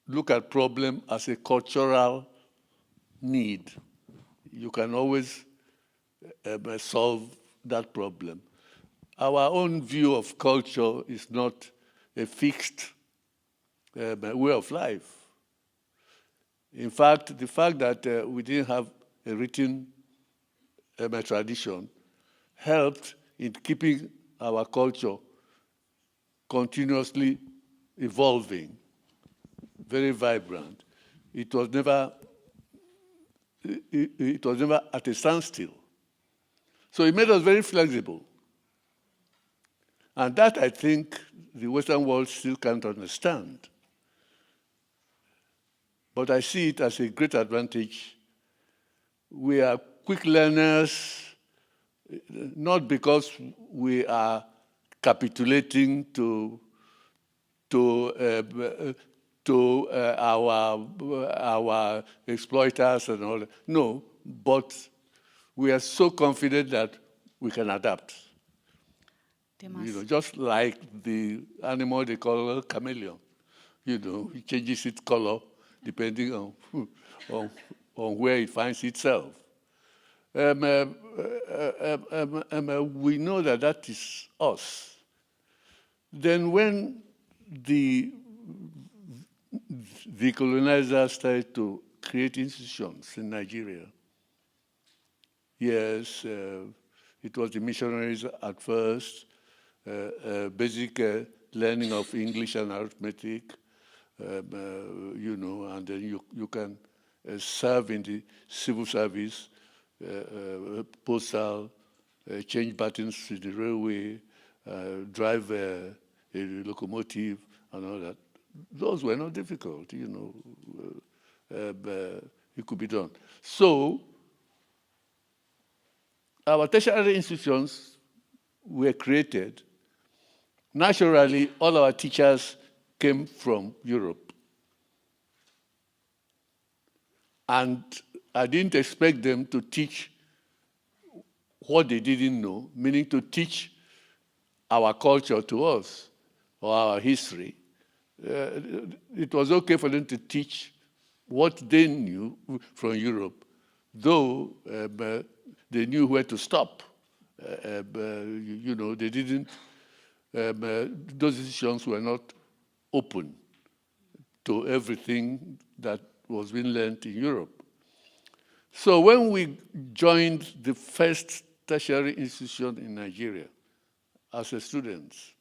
look at problem as a cultural need, you can always solve that problem. Our own view of culture is not a fixed way of life. In fact, the fact that we didn't have a written tradition helped in keeping our culture continuously evolving, very vibrant. It was never at a standstill. So it made us very flexible. And that, I think, the Western world still can't understand. But I see it as a great advantage. We are quick learners, not because we are capitulating to our exploiters and all that. No, but we are so confident that we can adapt. Demas. You know, just like the animal they call a chameleon. You know, it changes its color depending on where it finds itself. We know that that is us. Then when the colonizers started to create institutions in Nigeria, yes, it was the missionaries at first, basic learning of English and arithmetic, you know, and then you can serve in the civil service, postal, change buttons in the railway, drive a locomotive and all that. Those were not difficult, you know. It could be done. So our tertiary institutions were created. Naturally, all our teachers came from Europe. And I didn't expect them to teach what they didn't know, meaning to teach our culture to us, or our history. It was okay for them to teach what they knew from Europe, though they knew where to stop. You know, they didn't, those institutions were not open to everything that was being learned in Europe. So when we joined the first tertiary institution in Nigeria as students,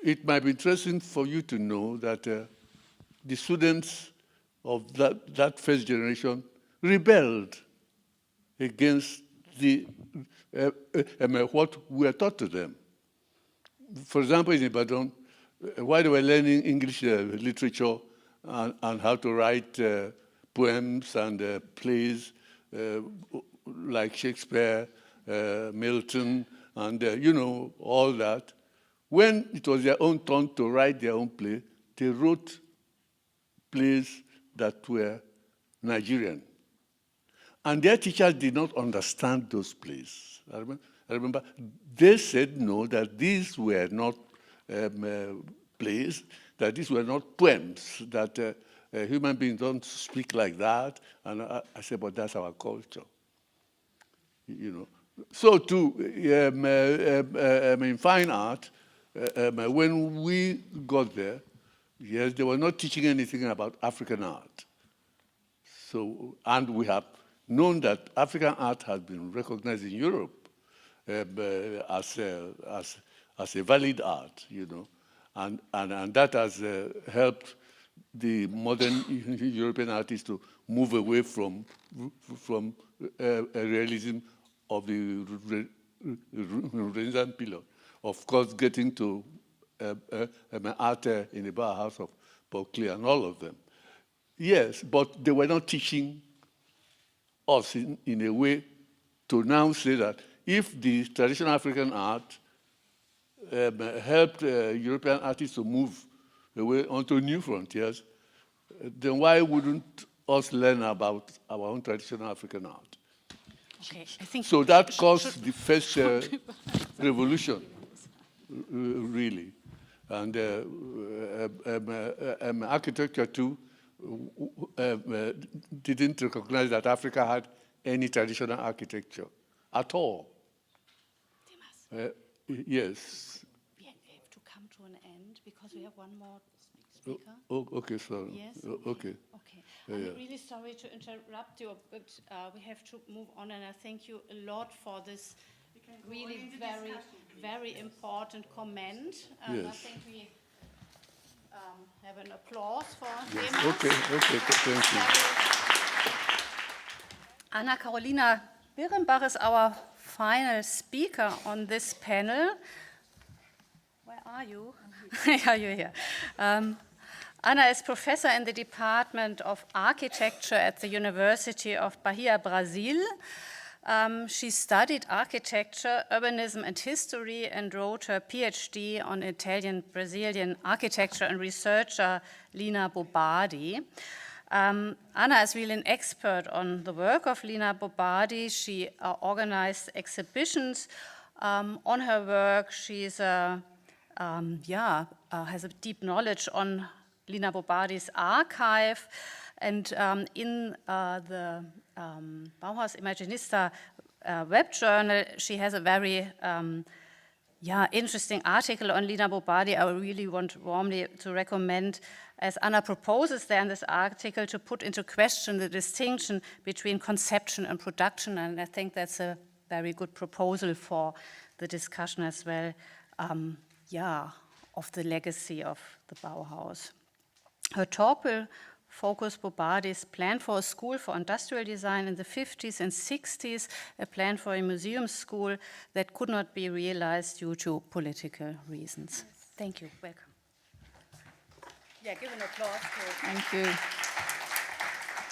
it might be interesting for you to know that the students of that first generation rebelled against what we were taught to them. For example, in Ibadan, while they were learning English literature and how to write poems and plays like Shakespeare, Milton, and you know, all that, when it was their own turn to write their own play, they wrote plays that were Nigerian. And their teachers did not understand those plays. I remember they said no, that these were not plays, that these were not poems, that human beings don't speak like that. And I said, but that's our culture. You know. So too, in fine art, when we got there, yes, they were not teaching anything about African art. So, and we have known that African art has been recognized in Europe as a valid art, you know, and that has helped the modern European artists to move away from realism of the Renaissance period. Of course, getting to art in the Bauhaus of Berkeley and all of them. Yes, but they were not teaching us in a way to now say that if the traditional African art helped European artists to move away onto new frontiers, then why wouldn't us learn about our own traditional African art? Okay, I think so that caused the first revolution, really. And architecture too didn't recognize that Africa had any traditional architecture at all. Demas, yes. we have to come to an end because we have one more speaker. Oh, okay, sorry. Yes. Okay. Okay. I'm really sorry to interrupt you, but we have to move on, and I thank you a lot for this really very, very important comment. Yes. I think we have an applause for Yes. Demas. Okay, thank you. Anna Carolina Bierrenbach is our final speaker on this panel. Where are you? Yeah, you're here. Anna is professor in the Department of Architecture at the University of Bahia, Brazil. She studied architecture, urbanism, and history, and wrote her PhD on Italian-Brazilian architecture and researcher Lina Bobardi. Anna is really an expert on the work of Lina Bobardi. She organized exhibitions on her work. She's has a deep knowledge on Lina Bobardi's archive. And in the Bauhaus Imaginista web journal, she has a very interesting article on Lina Bobardi. I really want warmly to recommend, as Anna proposes there in this article, to put into question the distinction between conception and production, and I think that's a very good proposal for the discussion as well, of the legacy of the Bauhaus. Her talk will focus Bobardi's plan for a school for industrial design in the 50s and 60s, a plan for a museum school that could not be realized due to political reasons. Yes. Thank you. Welcome. Yeah, give an applause to. Thank you.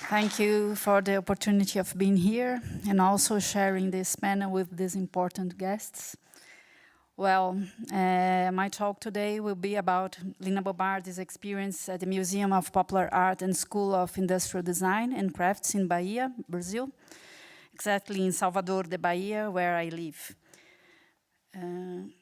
Thank you for the opportunity of being here and also sharing this panel with these important guests. Well, my talk today will be about Lina Bobardi's experience at the Museum of Popular Art and School of Industrial Design and Crafts in Bahia, Brazil, exactly in Salvador de Bahia, where I live. In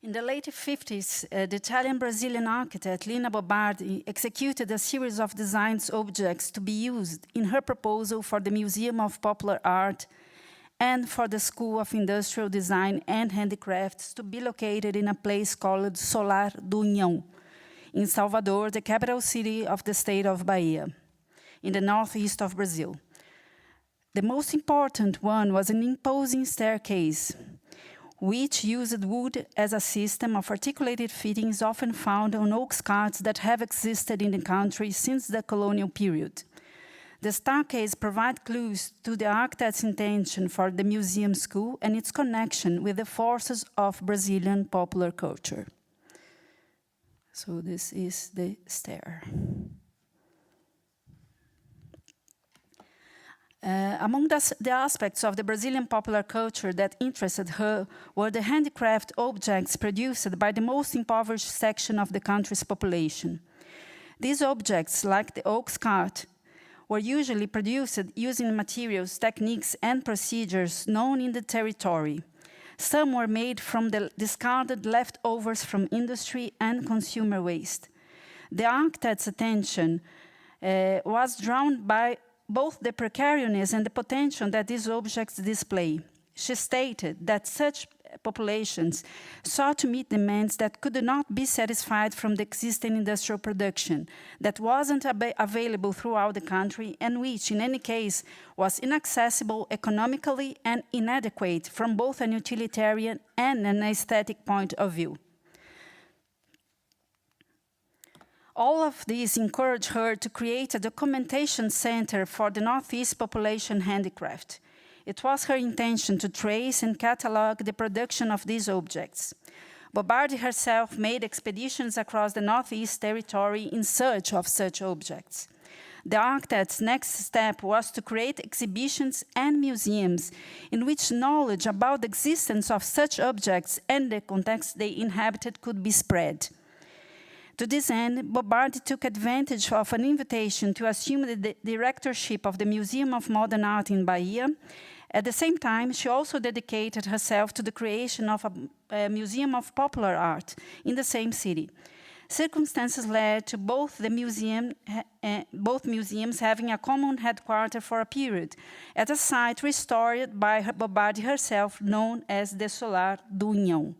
the late 50s, the Italian-Brazilian architect Lina Bobardi executed a series of design objects to be used in her proposal for the Museum of Popular Art and for the School of Industrial Design and Handicrafts to be located in a place called Solar do União, in Salvador, the capital city of the state of Bahia, in the northeast of Brazil. The most important one was an imposing staircase, which used wood as a system of articulated fittings often found on oak carts that have existed in the country since the colonial period. The staircase provides clues to the architect's intention for the museum school and its connection with the forces of Brazilian popular culture. So this is the stair. Among the aspects of the Brazilian popular culture that interested her were the handicraft objects produced by the most impoverished section of the country's population. These objects, like the oak cart, were usually produced using materials, techniques, and procedures known in the territory. Some were made from the discarded leftovers from industry and consumer waste. The architect's attention was drawn by both the precariousness and the potential that these objects display. She stated that such populations sought to meet demands that could not be satisfied from the existing industrial production that wasn't available throughout the country and which, in any case, was inaccessible economically and inadequate from both an utilitarian and an aesthetic point of view. All of these encouraged her to create a documentation center for the Northeast population handicraft. It was her intention to trace and catalog the production of these objects. Bobardi herself made expeditions across the Northeast territory in search of such objects. The architect's next step was to create exhibitions and museums in which knowledge about the existence of such objects and the context they inhabited could be spread. To this end, Bobardi took advantage of an invitation to assume the directorship of the Museum of Modern Art in Bahia. At the same time, she also dedicated herself to the creation of a Museum of Popular Art in the same city. Circumstances led to both museums having a common headquarters for a period, at a site restored by Bobardi herself, known as the Solar do União.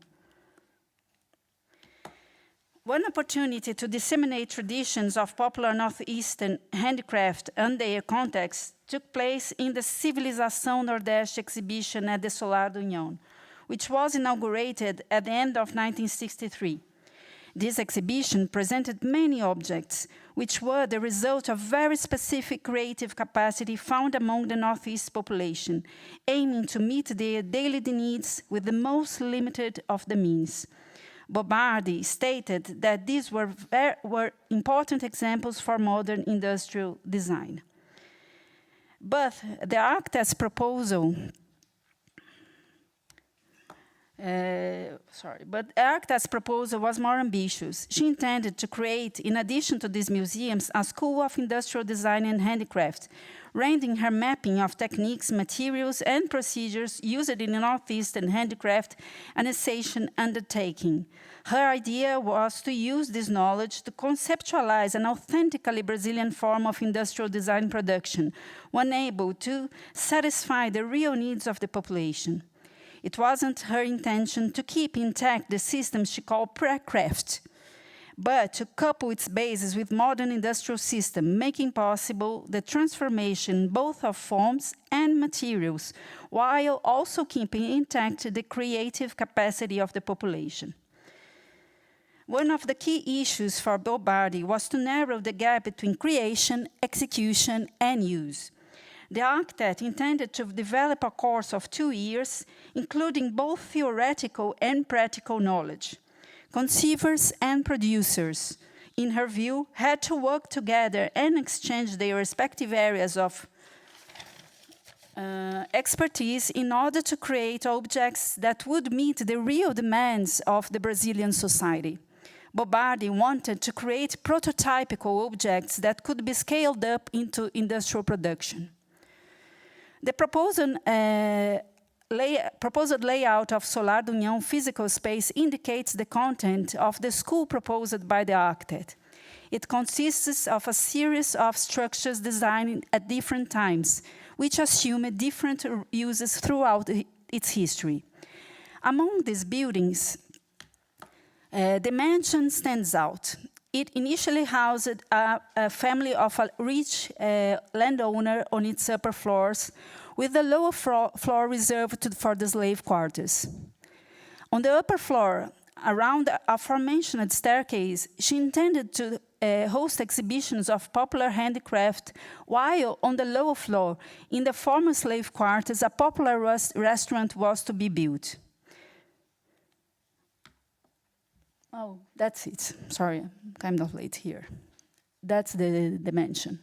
One opportunity to disseminate traditions of popular Northeastern handicraft and their context took place in the Civilização Nordeste exhibition at the Solar do União, which was inaugurated at the end of 1963. This exhibition presented many objects, which were the result of very specific creative capacity found among the Northeast population, aiming to meet their daily needs with the most limited of the means. Bobardi stated that these were important examples for modern industrial design. But the architect's proposal was more ambitious. She intended to create, in addition to these museums, a school of industrial design and handicraft, rendering her mapping of techniques, materials, and procedures used in Northeastern handicraft an essential undertaking. Her idea was to use this knowledge to conceptualize an authentically Brazilian form of industrial design production, one able to satisfy the real needs of the population. It wasn't her intention to keep intact the system she called pre-craft, but to couple its basis with modern industrial system, making possible the transformation both of forms and materials, while also keeping intact the creative capacity of the population. One of the key issues for Bobardi was to narrow the gap between creation, execution, and use. The architect intended to develop a course of 2 years, including both theoretical and practical knowledge. Conceivers and producers, in her view, had to work together and exchange their respective areas of expertise in order to create objects that would meet the real demands of the Brazilian society. Bobardi wanted to create prototypical objects that could be scaled up into industrial production. The proposed layout of Solar do União physical space indicates the content of the school proposed by the architect. It consists of a series of structures designed at different times, which assume different uses throughout its history. Among these buildings, the mansion stands out. It initially housed a family of a rich landowner on its upper floors, with the lower floor reserved for the slave quarters. On the upper floor, around the aforementioned staircase, she intended to host exhibitions of popular handicraft, while on the lower floor, in the former slave quarters, a popular restaurant was to be built. Oh, that's it. Sorry, I'm kind of late here. That's the dimension.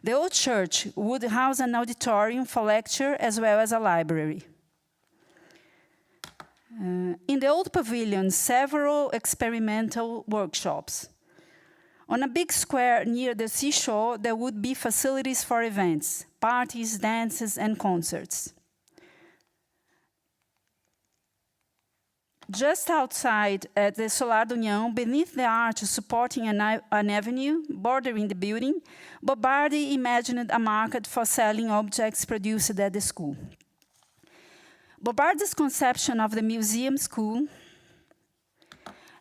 The old church would house an auditorium for lecture as well as a library. In the old pavilion, several experimental workshops. On a big square near the seashore, there would be facilities for events, parties, dances, and concerts. Just outside the Solar do União, beneath the arch supporting an avenue bordering the building, Bobardi imagined a market for selling objects produced at the school. Bobardi's conception of the museum school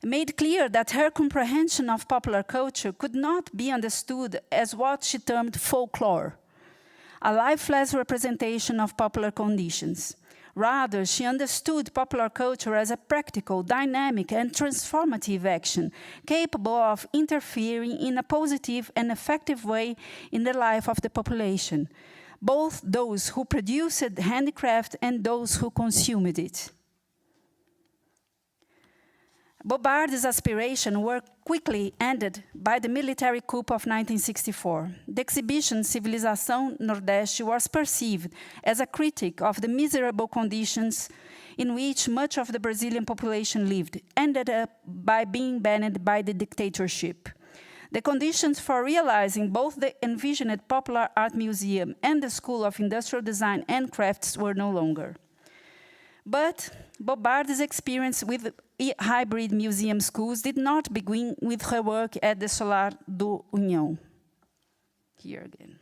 made clear that her comprehension of popular culture could not be understood as what she termed folklore, a lifeless representation of popular conditions. Rather, she understood popular culture as a practical, dynamic, and transformative action, capable of interfering in a positive and effective way in the life of the population, both those who produced handicraft and those who consumed it. Bobardi's aspirations were quickly ended by the military coup of 1964. The exhibition Civilização Nordeste was perceived as a critique of the miserable conditions in which much of the Brazilian population lived, ended up by being banned by the dictatorship. The conditions for realizing both the envisioned Popular Art Museum and the School of Industrial Design and Crafts were no longer. But Bobardi's experience with hybrid museum schools did not begin with her work at the Solar do União. Here again.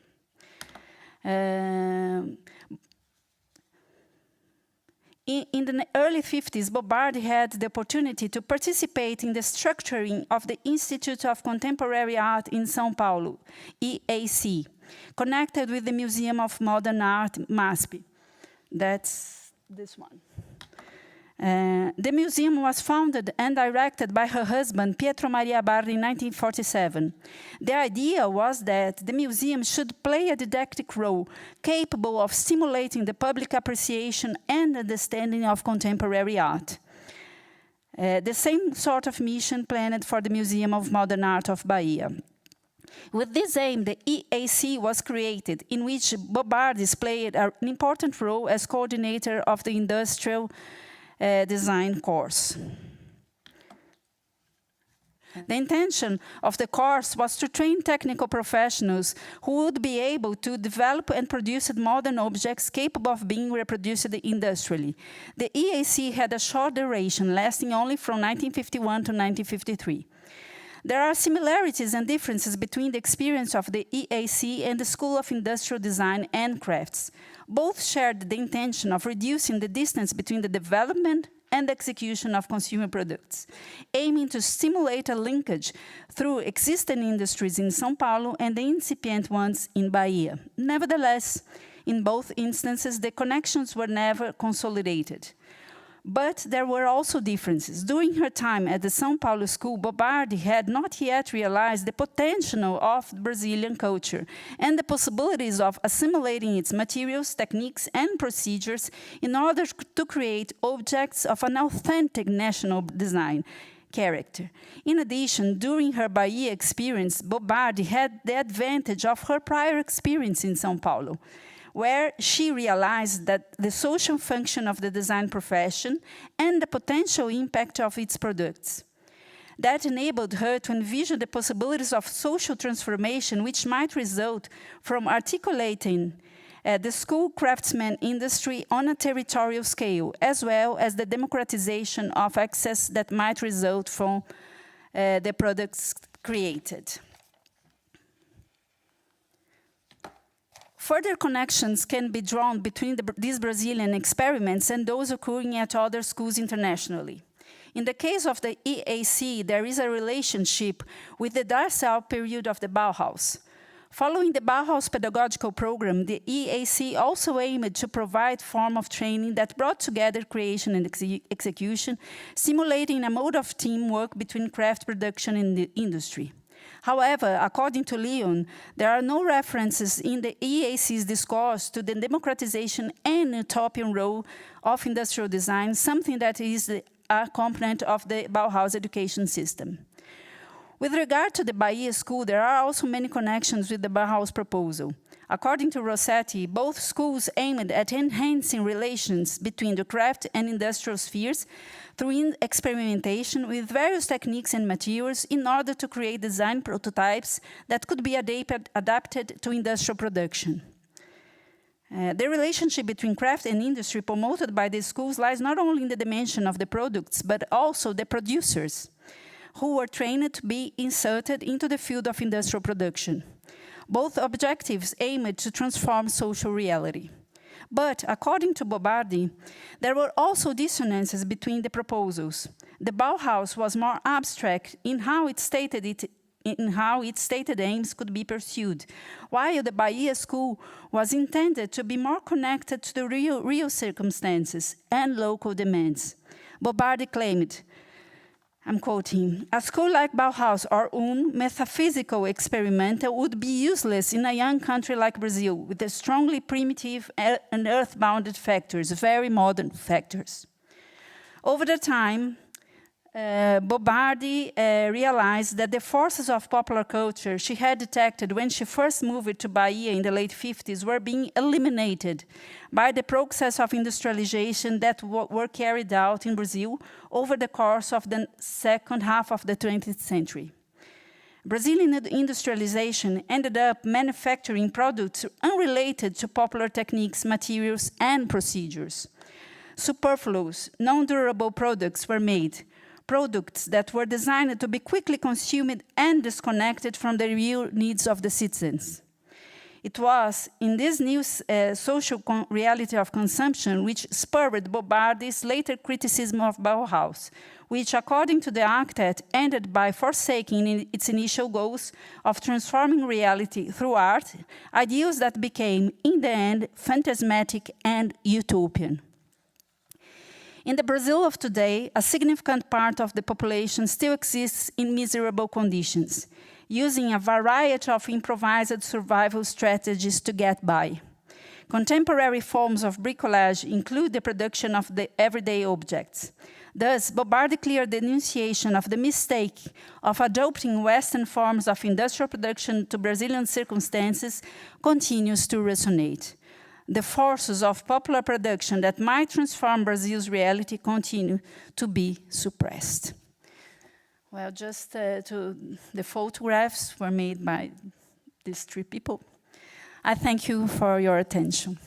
In the early 50s, Bobardi had the opportunity to participate in the structuring of the Institute of Contemporary Art in São Paulo, EAC, connected with the Museum of Modern Art, MASP. That's this one. The museum was founded and directed by her husband, Pietro Maria Barri, in 1947. The idea was that the museum should play a didactic role capable of stimulating the public appreciation and understanding of contemporary art. The same sort of mission planned for the Museum of Modern Art of Bahia. With this aim, the EAC was created, in which Bobardis played an important role as coordinator of the industrial design course. The intention of the course was to train technical professionals who would be able to develop and produce modern objects capable of being reproduced industrially. The EAC had a short duration, lasting only from 1951 to 1953. There are similarities and differences between the experience of the EAC and the School of Industrial Design and Crafts. Both shared the intention of reducing the distance between the development and execution of consumer products, aiming to stimulate a linkage through existing industries in São Paulo and the incipient ones in Bahia. Nevertheless, in both instances, the connections were never consolidated. But there were also differences. During her time at the São Paulo school, Bobardi had not yet realized the potential of Brazilian culture and the possibilities of assimilating its materials, techniques, and procedures in order to create objects of an authentic national design character. In addition, during her Bahia experience, Bobardi had the advantage of her prior experience in São Paulo, where she realized that the social function of the design profession and the potential impact of its products. That enabled her to envision the possibilities of social transformation which might result from articulating the school craftsman industry on a territorial scale, as well as the democratization of access that might result from the products created. Further connections can be drawn between these Brazilian experiments and those occurring at other schools internationally. In the case of the EAC, there is a relationship with the Darcel period of the Bauhaus. Following the Bauhaus pedagogical program, the EAC also aimed to provide form of training that brought together creation and execution, simulating a mode of teamwork between craft production and the industry. However, according to Leon, there are no references in the EAC's discourse to the democratization and utopian role of industrial design, something that is a component of the Bauhaus education system. With regard to the Bahia school, there are also many connections with the Bauhaus proposal. According to Rossetti, both schools aimed at enhancing relations between the craft and industrial spheres through experimentation with various techniques and materials in order to create design prototypes that could be adapted to industrial production. The relationship between craft and industry promoted by these schools lies not only in the dimension of the products, but also the producers, who were trained to be inserted into the field of industrial production. Both objectives aimed to transform social reality. But, according to Bobardi, there were also dissonances between the proposals. The Bauhaus was more abstract in how its stated aims could be pursued, while the Bahia school was intended to be more connected to the real circumstances and local demands. Bobardi claimed, I'm quoting, "A school like Bauhaus or metaphysical experimental would be useless in a young country like Brazil with the strongly primitive and earth-bounded factors, very modern factors." Over the time, Bobardi realized that the forces of popular culture she had detected when she first moved to Bahia in the late 50s were being eliminated by the process of industrialization that were carried out in Brazil over the course of the second half of the 20th century. Brazilian industrialization ended up manufacturing products unrelated to popular techniques, materials, and procedures. Superfluous, non-durable products were made, products that were designed to be quickly consumed and disconnected from the real needs of the citizens. It was in this new social reality of consumption which spurred Bobardi's later criticism of Bauhaus, which, according to the architect, ended by forsaking its initial goals of transforming reality through art, ideals that became, in the end, phantasmatic and utopian. In the Brazil of today, a significant part of the population still exists in miserable conditions, using a variety of improvised survival strategies to get by. Contemporary forms of bricolage include the production of the everyday objects. Thus, Bobardi's clear denunciation of the mistake of adopting Western forms of industrial production to Brazilian circumstances continues to resonate. The forces of popular production that might transform Brazil's reality continue to be suppressed. Well, just the photographs were made by these three people. I thank you for your attention.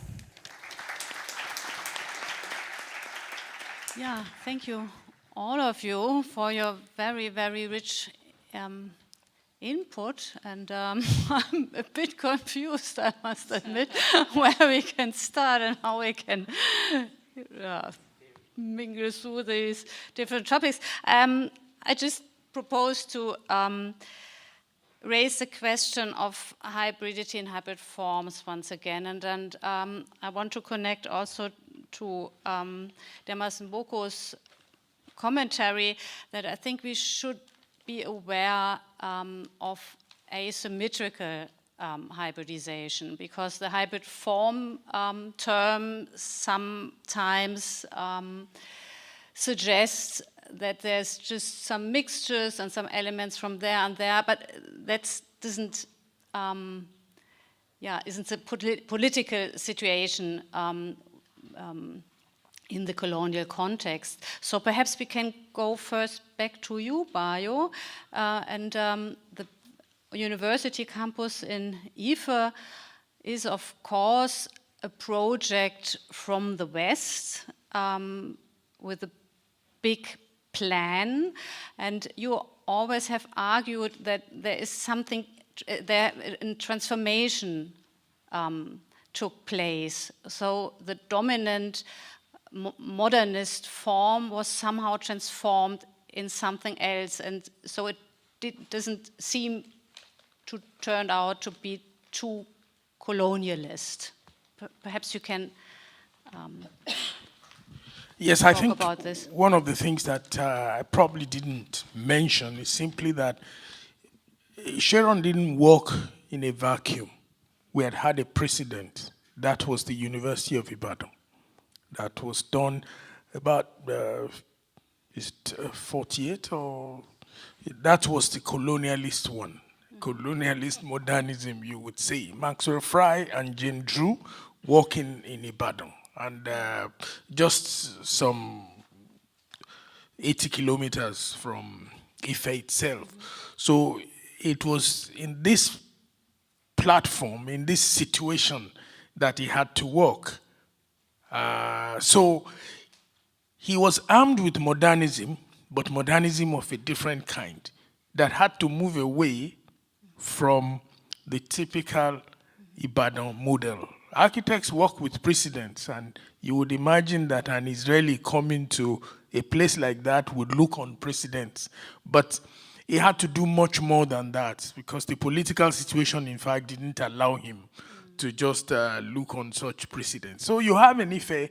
Yeah, thank you, all of you, for your very, very rich input. And I'm a bit confused, I must admit, where we can start and how we can mingle through these different topics. I just propose to raise the question of hybridity and hybrid forms once again. And then I want to connect also to Dmoz Nabucco's commentary that I think we should be aware of asymmetrical hybridization, because the hybrid form term sometimes suggests that there's just some mixtures and some elements from there and there, but that isn't the political situation in the colonial context. So perhaps we can go first back to you, Bayo, and the university campus in Ife is, of course, a project from the West with a big plan, and you always have argued that there is something there in transformation took place. So the dominant modernist form was somehow transformed in something else, and so it doesn't seem to turn out to be too colonialist. Perhaps you can yes, talk I think about this. One of the things that I probably didn't mention is simply that Sharon didn't work in a vacuum. We had a precedent. That was the University of Ibadan. That was done about 48, or that was the colonialist one. Colonialist modernism, you would say. Maxwell Fry and Jane Drew working in Ibadan. And just some 80 kilometers from Ife itself. So it was in this platform, in this situation, that he had to work. So he was armed with modernism, but modernism of a different kind, that had to move away from the typical Ibadan model. Architects work with precedents, and you would imagine that an Israeli coming to a place like that would look on precedents. But he had to do much more than that, because the political situation, in fact, didn't allow him to just look on such precedents. So you have in Ife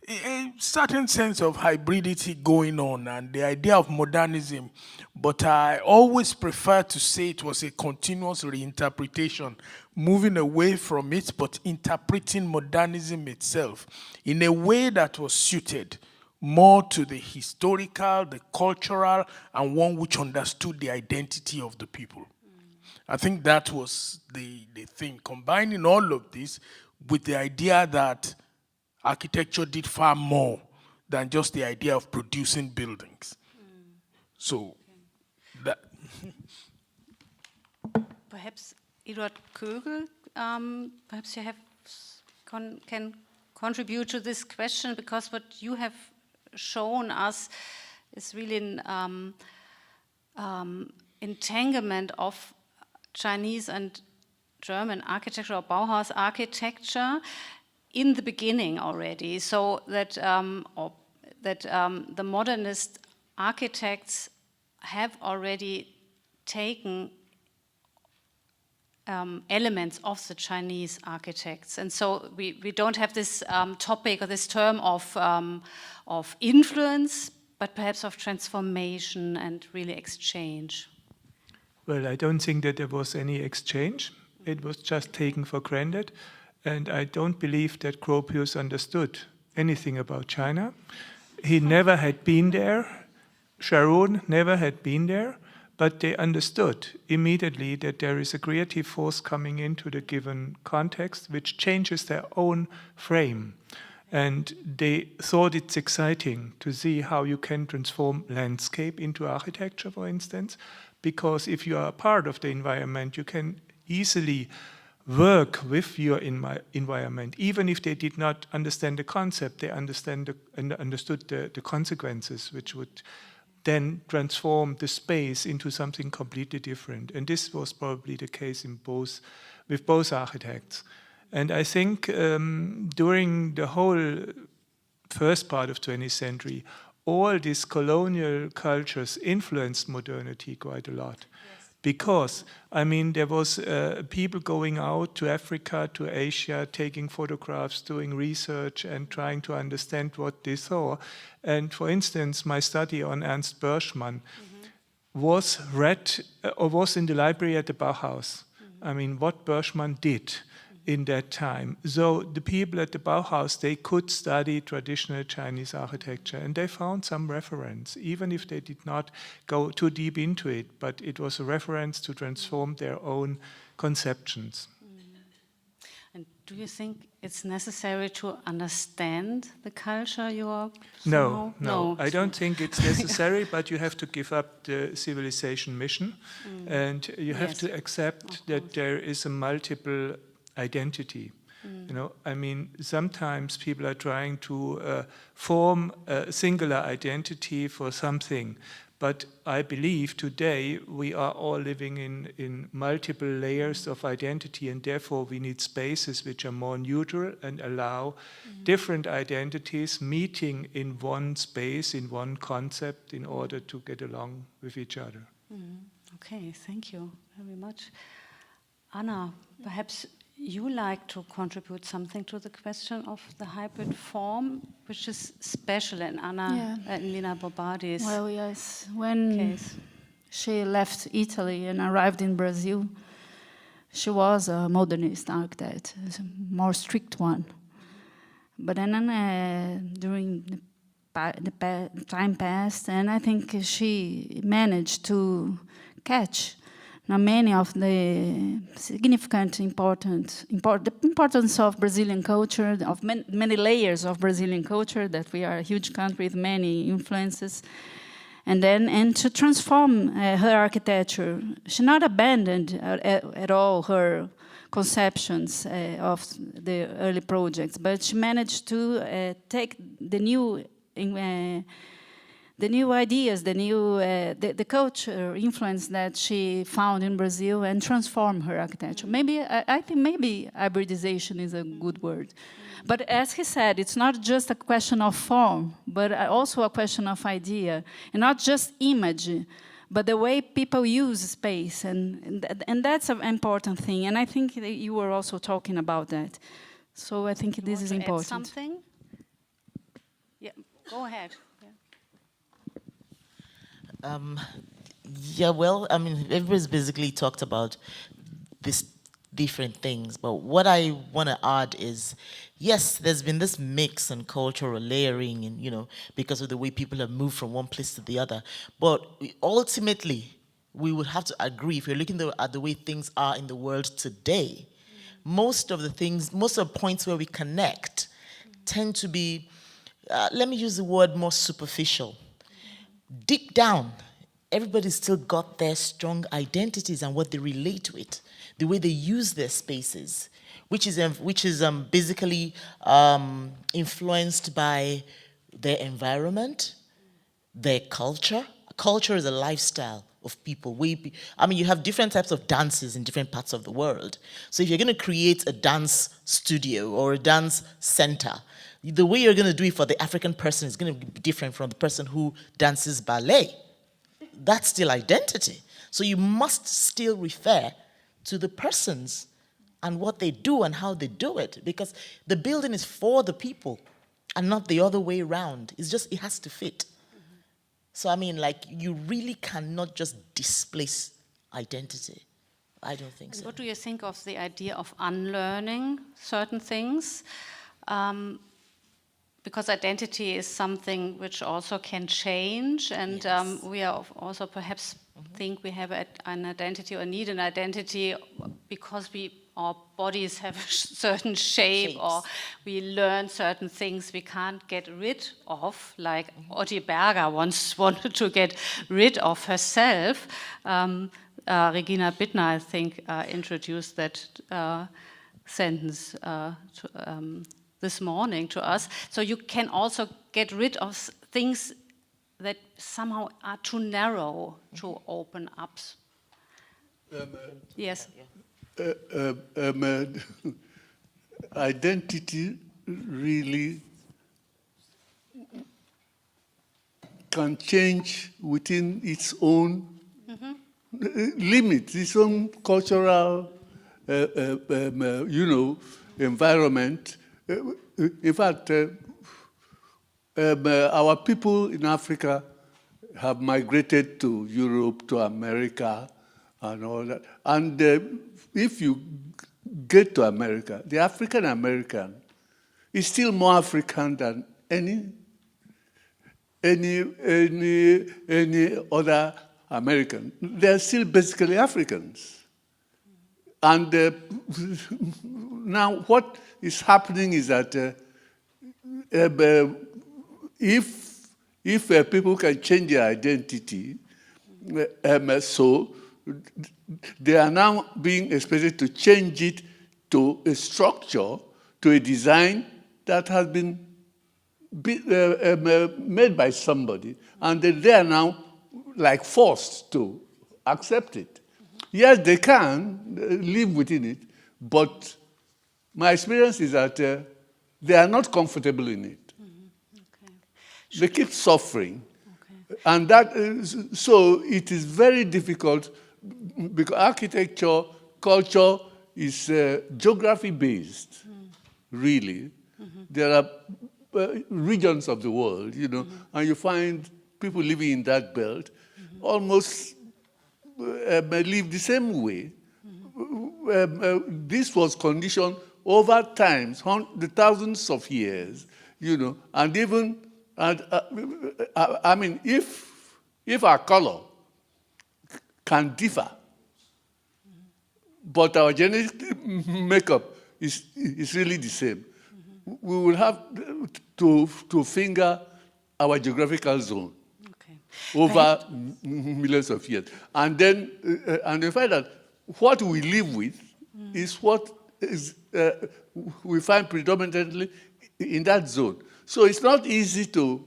a certain sense of hybridity going on and the idea of modernism, but I always prefer to say it was a continuous reinterpretation, moving away from it, but interpreting modernism itself in a way that was suited more to the historical, the cultural, and one which understood the identity of the people. I think that was the thing, combining all of this with the idea that architecture did far more than just the idea of producing buildings. So that. Perhaps Eduard Kögel, perhaps you have can contribute to this question, because what you have shown us is really an entanglement of Chinese and German architecture, or Bauhaus architecture, in the beginning already, so that the modernist architects have already taken elements of the Chinese architects, and so we don't have this topic or this term of influence, but perhaps of transformation and really exchange. Well, I don't think that there was any exchange. It was just taken for granted. And I don't believe that Gropius understood anything about China. He never had been there. Sharon never had been there, but they understood immediately that there is a creative force coming into the given context which changes their own frame. And they thought it's exciting to see how you can transform landscape into architecture, for instance, because if you are a part of the environment, you can easily work with your environment. Even if they did not understand the concept, they understood the consequences, which would then transform the space into something completely different. And this was probably the case with both architects. And I think during the whole first part of 20th century, all these colonial cultures influenced modernity quite a lot. Yes. Because, I mean, there was people going out to Africa, to Asia, taking photographs, doing research, and trying to understand what they saw. And for instance, my study on Ernst Berschmann was read, or was in the library at the Bauhaus. I mean, what Berschmann did in that time. So the people at the Bauhaus, they could study traditional Chinese architecture, and they found some reference, even if they did not go too deep into it, but it was a reference to transform their own conceptions. And do you think it's necessary to understand the culture you are No, I don't think it's necessary, but you have to give up the civilization mission, and you have to accept that there is a multiple identity. You know, I mean, sometimes people are trying to form a singular identity for something, but I believe today we are all living in multiple layers of identity, and therefore we need spaces which are more neutral and allow different identities meeting in one space, in one concept, in order to get along with each other. Okay, thank you very much. Anna, perhaps you like to contribute something to the question of the hybrid form, which is special in Anna and Lina Bobadi's yes, when case. she left Italy and arrived in Brazil, she was a modernist architect, a more strict one. But then during the time passed, and I think she managed to catch many of the significant importance of Brazilian culture, of many layers of Brazilian culture, that we are a huge country with many influences, and to transform her architecture. She not abandoned at all her conceptions of the early projects, but she managed to take the new ideas, the culture influence that she found in Brazil, and transform her architecture. Maybe I think maybe hybridization is a good word, but as he said, it's not just a question of form, but also a question of idea, and not just image, but the way people use space, and that's an important thing. And I think that you were also talking about that. So I think this is important. Add something? Yeah, go ahead. Well, I mean, everybody's basically talked about these different things, but what I want to add is, yes, there's been this mix and cultural layering, and because of the way people have moved from one place to the other. But ultimately, we would have to agree, if you're looking at the way things are in the world today, most of the points where we connect tend to be, let me use the word, more superficial. Deep down, everybody's still got their strong identities and what they relate with, the way they use their spaces, which is basically influenced by their environment, their culture. Culture is a lifestyle of people. You have different types of dances in different parts of the world. So if you're going to create a dance studio or a dance center, the way you're going to do it for the African person is going to be different from the person who dances ballet. That's still identity. So you must still refer to the persons and what they do and how they do it, because the building is for the people and not the other way around. It has to fit. So you really cannot just displace identity. I don't think so. What do you think of the idea of unlearning certain things? because identity is something which also can change, and we are also perhaps think we have an identity or need an identity because our bodies have a certain shape, or we learn certain things we can't get rid of, like Otti Berger once wanted to get rid of herself. Regina Bittner, I think, introduced that sentence this morning to us. So you can also get rid of things that somehow are too narrow to open up. Yes. Identity really can change within its own limits, its own cultural, environment. In fact, our people in Africa have migrated to Europe, to America, and all that. And if you get to America, the African American is still more African than any other American. They're still basically Africans. And now what is happening is that if people can change their identity, so they are now being expected to change it to a structure, to a design that has been made by somebody, and they are now like forced to accept it. Yes, they can live within it, but my experience is that they are not comfortable in it. Okay. They keep suffering. Okay. And so it is very difficult, because architecture, culture is geography-based, really. There are regions of the world, and you find people living in that belt almost live the same way. This was conditioned over time, the thousands of years, and even, I mean, if our color can differ, but our genetic makeup is really the same, we will have to finger our geographical zone over millions of years. And then, and we find that what we live with is what is, we find predominantly in that zone. So it's not easy to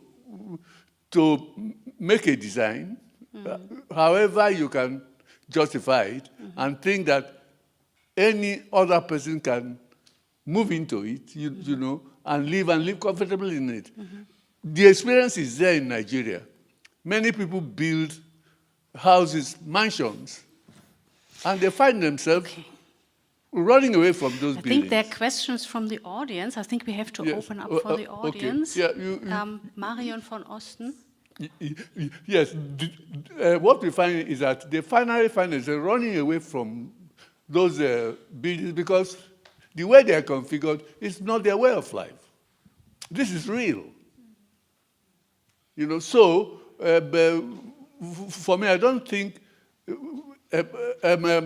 make a design, however you can justify it, and think that any other person can move into it, and live comfortably in it. The experience is there in Nigeria. Many people build houses, mansions, and they find themselves running away from those buildings. I think there are questions from the audience. I think we have to open up for the audience. Okay. Yeah, Marion von Osten. Yes. What we find is that they finally find themselves running away from those buildings because the way they are configured is not their way of life. This is real. So for me, I don't think,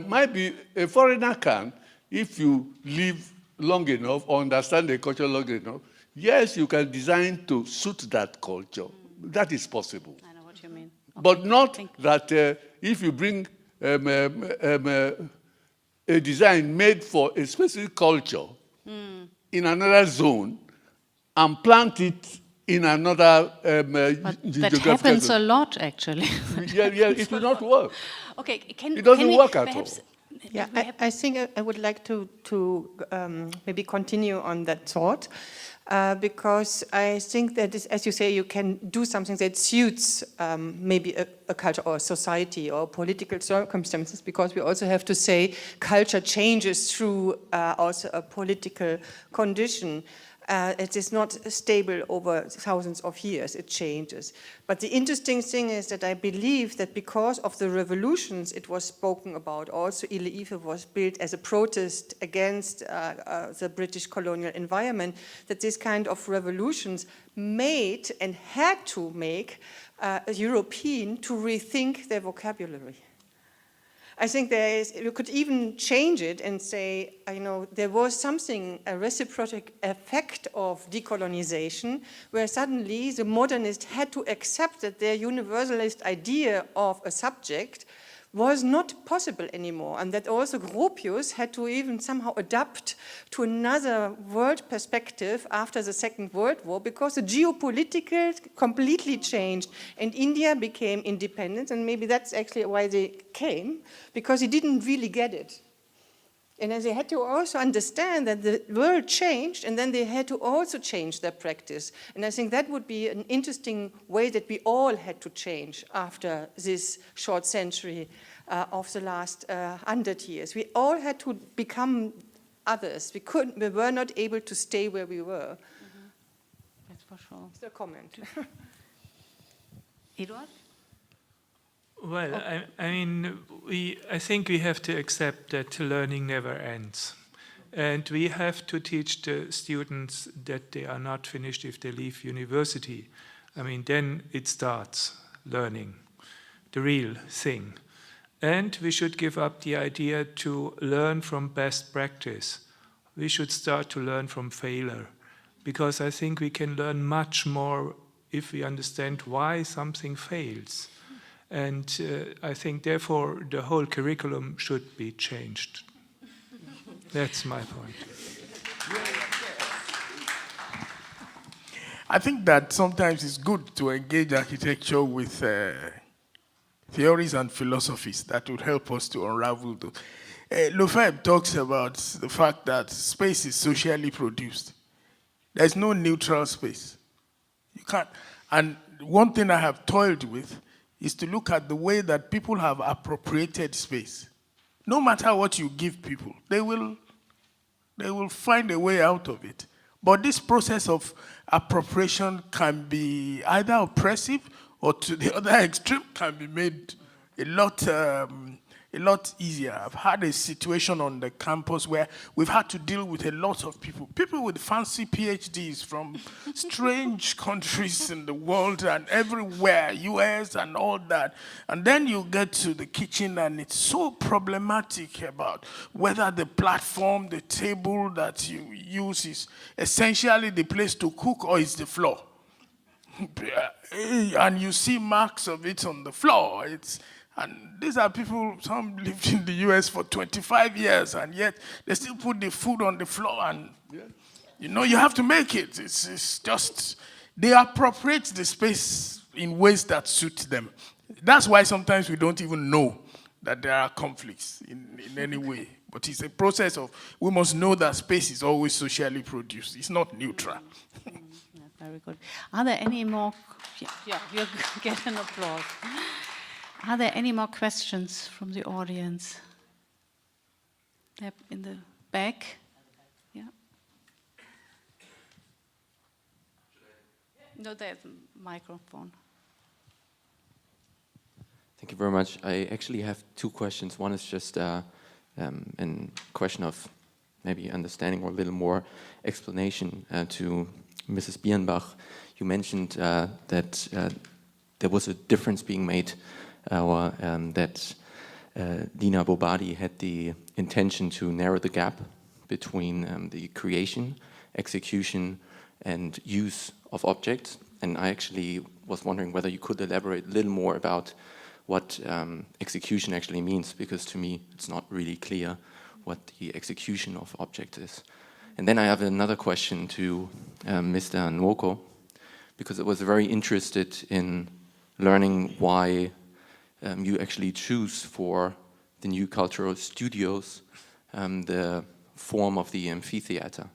might be a foreigner can, if you live long enough or understand the culture long enough, yes, you can design to suit that culture. That is possible. I know what you mean. Okay. But not that if you bring a design made for a specific culture in another zone and plant it in another that happens a lot, actually. Yeah, it will not work. Okay, it doesn't work at all. Yeah, I think I would like to maybe continue on that thought, because I think that, as you say, you can do something that suits maybe a culture or a society or political circumstances, because we also have to say culture changes through also a political condition. It is not stable over thousands of years, it changes. But the interesting thing is that I believe that because of the revolutions it was spoken about, also Ile Ife was built as a protest against the British colonial environment, that this kind of revolutions made and had to make a European to rethink their vocabulary. I think you could even change it and say, there was something, a reciprocal effect of decolonization, where suddenly the modernists had to accept that their universalist idea of a subject was not possible anymore, and that also Gropius had to even somehow adapt to another world perspective after the Second World War, because the geopolitical completely changed, and India became independent, and maybe that's actually why they came, because he didn't really get it. And then they had to also understand that the world changed, and then they had to also change their practice. And I think that would be an interesting way that we all had to change after this short century of the last 100 years. We all had to become others. We were not able to stay where we were. Mm-hmm. That's for sure. It's a comment. Eduard? Well, I think we have to accept that learning never ends. And we have to teach the students that they are not finished if they leave university. Then it starts learning, the real thing. And we should give up the idea to learn from best practice. We should start to learn from failure, because I think we can learn much more if we understand why something fails. And I think, therefore, the whole curriculum should be changed. That's my point. I think that sometimes it's good to engage architecture with theories and philosophies that would help us to unravel those. Lefebvre talks about the fact that space is socially produced. There's no neutral space. You can't. And one thing I have toiled with is to look at the way that people have appropriated space. No matter what you give people, they will find a way out of it. But this process of appropriation can be either oppressive or, to the other extreme, can be made a lot easier. I've had a situation on the campus where we've had to deal with a lot of people with fancy PhDs from strange countries in the world and everywhere, US and all that. And then you get to the kitchen and it's so problematic about whether the platform, the table that you use is essentially the place to cook or is the floor. And you see marks of it on the floor. And these are people, some lived in the US for 25 years, and yet they still put the food on the floor, and you have to make it. It's just, they appropriate the space in ways that suit them. That's why sometimes we don't even know that there are conflicts in any way. But it's a process of, we must know that space is always socially produced. It's not neutral. Very good. Are there any more? Yeah, you get an applause. Are there any more questions from the audience? Yep, in the back. Yeah. No, there's a microphone. Thank you very much. I actually have two questions. One is just a question of maybe understanding or a little more explanation to Mrs. Bierrenbach. You mentioned that there was a difference being made, or that Dina Bobadi had the intention to narrow the gap between the creation, execution, and use of objects. And I actually was wondering whether you could elaborate a little more about what execution actually means, because to me it's not really clear what the execution of objects is. And then I have another question to Mr. Nwoko, because I was very interested in learning why you actually choose for the new cultural studios the form of the amphitheater,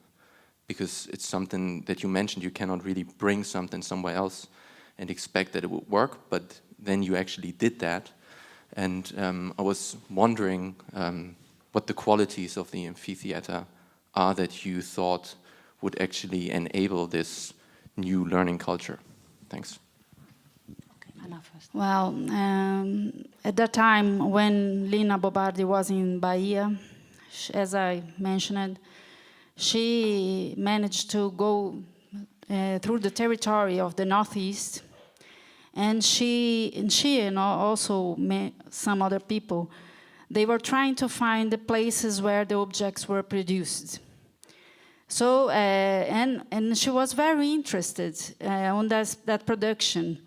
because it's something that you mentioned, you cannot really bring something somewhere else and expect that it would work, but then you actually did that. And I was wondering what the qualities of the amphitheater are that you thought would actually enable this new learning culture? Thanks. Anna first. Well, at that time when Lina Bobardi was in Bahia, as I mentioned, she managed to go through the territory of the Northeast, and she and also some other people, they were trying to find the places where the objects were produced. So, and she was very interested on that production,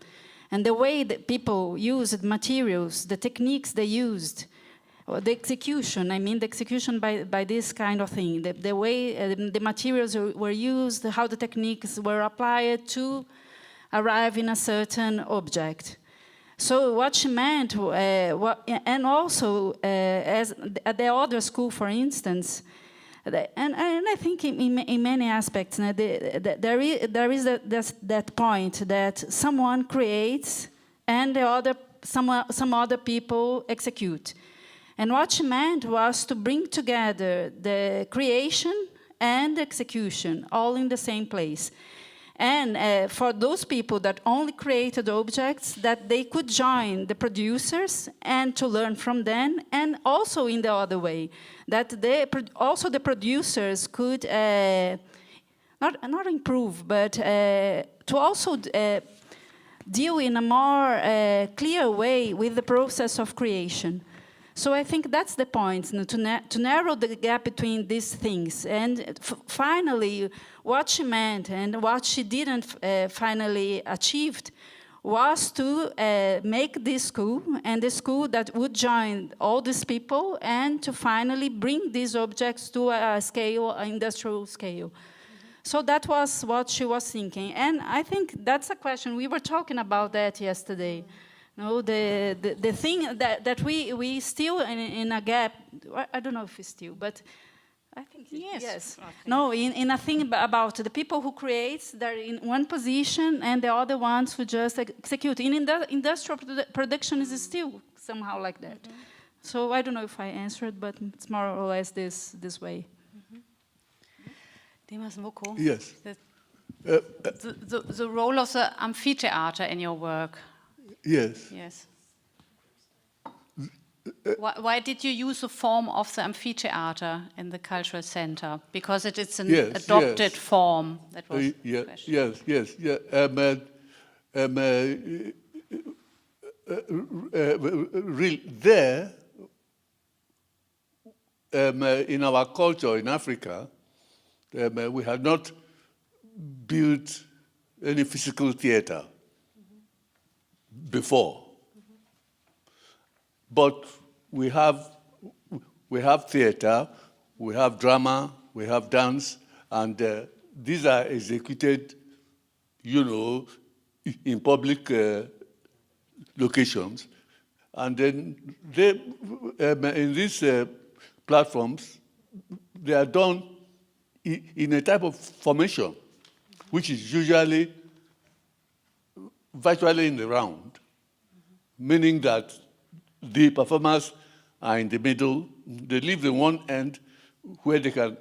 and the way that people used materials, the techniques they used, or the execution, I mean the execution by this kind of thing, the way the materials were used, how the techniques were applied to arrive in a certain object. So what she meant, and also as at the other school, for instance, and I think in many aspects, there is that point that someone creates and some other people execute. And what she meant was to bring together the creation and execution all in the same place. And for those people that only created objects, that they could join the producers and to learn from them, and also in the other way, that also the producers could not improve, but to also deal in a more clear way with the process of creation. So I think that's the point, to narrow the gap between these things. And finally, what she meant and what she didn't finally achieved was to make this school, and the school that would join all these people, and to finally bring these objects to a scale, an industrial scale. So that was what she was thinking. And I think that's a question. We were talking about that yesterday. No, the thing that we still in a gap, I don't know if we still, but I think yes. No, in a thing about the people who create, they're in one position, and the other ones who just execute. In industrial production is still somehow like that. Mm-hmm. So I don't know if I answered, but it's more or less this way. Mm-hmm. Dimas Walker. Yes. The role of the amphitheater in your work. Yes. Yes. Why did you use the form of the amphitheater in the cultural center? Because it's an adopted form. That was the question. Yes. There, in our culture in Africa, we had not built any physical theater before, but we have theater, we have drama, we have dance, and these are executed, in public locations, and then in these platforms, they are done in a type of formation, which is usually virtually in the round, meaning that the performers are in the middle. They leave the one end where they can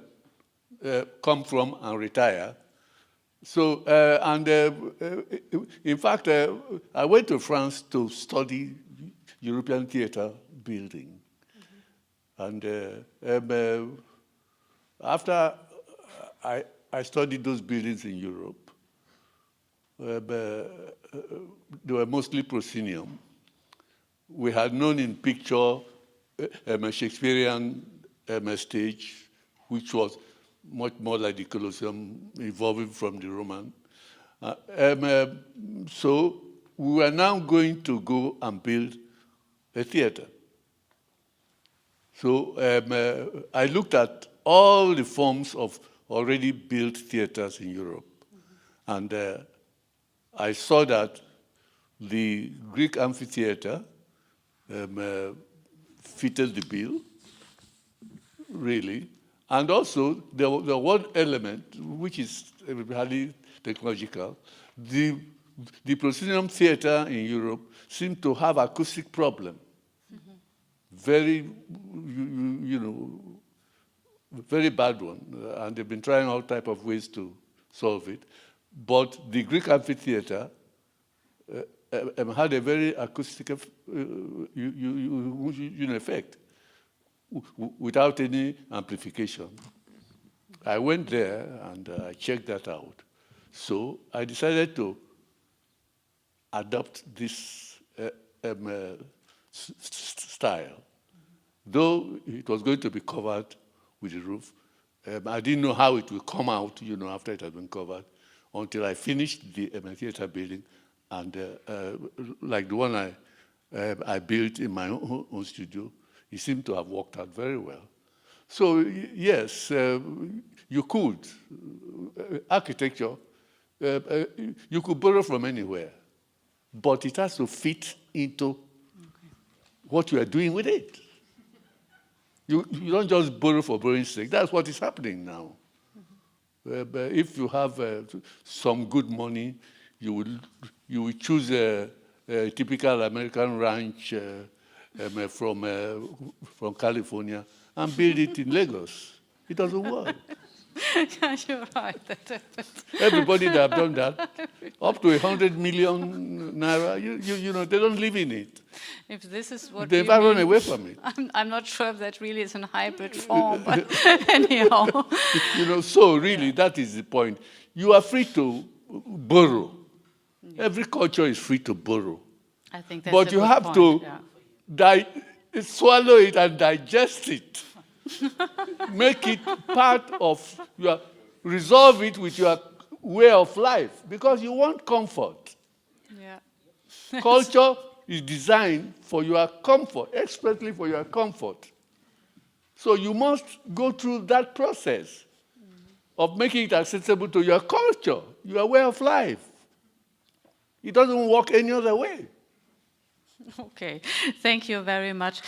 come from and retire. So, in fact, I went to France to study European theater building. Mm-hmm. And after I studied those buildings in Europe, they were mostly proscenium. We had known in picture a Shakespearean stage, which was much more like the Colosseum, evolving from the Roman. So we were now going to go and build a theater. So I looked at all the forms of already built theaters in Europe. Mm-hmm. And I saw that the Greek amphitheater fitted the bill, really. And also, the one element, which is highly technological, the proscenium theater in Europe seemed to have acoustic problem. Mm-hmm. Very, very bad one, and they've been trying all type of ways to solve it. But the Greek amphitheater had a very acoustic effect without any amplification. I went there and I checked that out. So I decided to adopt this style. Though it was going to be covered with the roof, I didn't know how it would come out, after it had been covered, until I finished the theater building, and like the one I built in my own studio, it seemed to have worked out very well. So yes, you could. Architecture, you could borrow from anywhere, but it has to fit into what you are doing with it. You don't just borrow for borrowing's sake. That's what is happening now. But if you have some good money, you will choose a typical American ranch from California and build it in Lagos. It doesn't work. Yeah, you're right. Everybody that have done that, up to 100 million naira, they don't live in it. If this is what They've run away from it. I'm not sure if that really is in hybrid form, but anyhow. So really, that is the point. You are free to borrow. Every culture is free to borrow. I think that's but a you good have point, to swallow it and digest it. Make it part of resolve it with your way of life, because you want comfort. Yeah. Culture is designed for your comfort, expressly for your comfort. So you must go through that process of making it accessible to your culture, your way of life. It doesn't work any other way. Okay, thank you very much.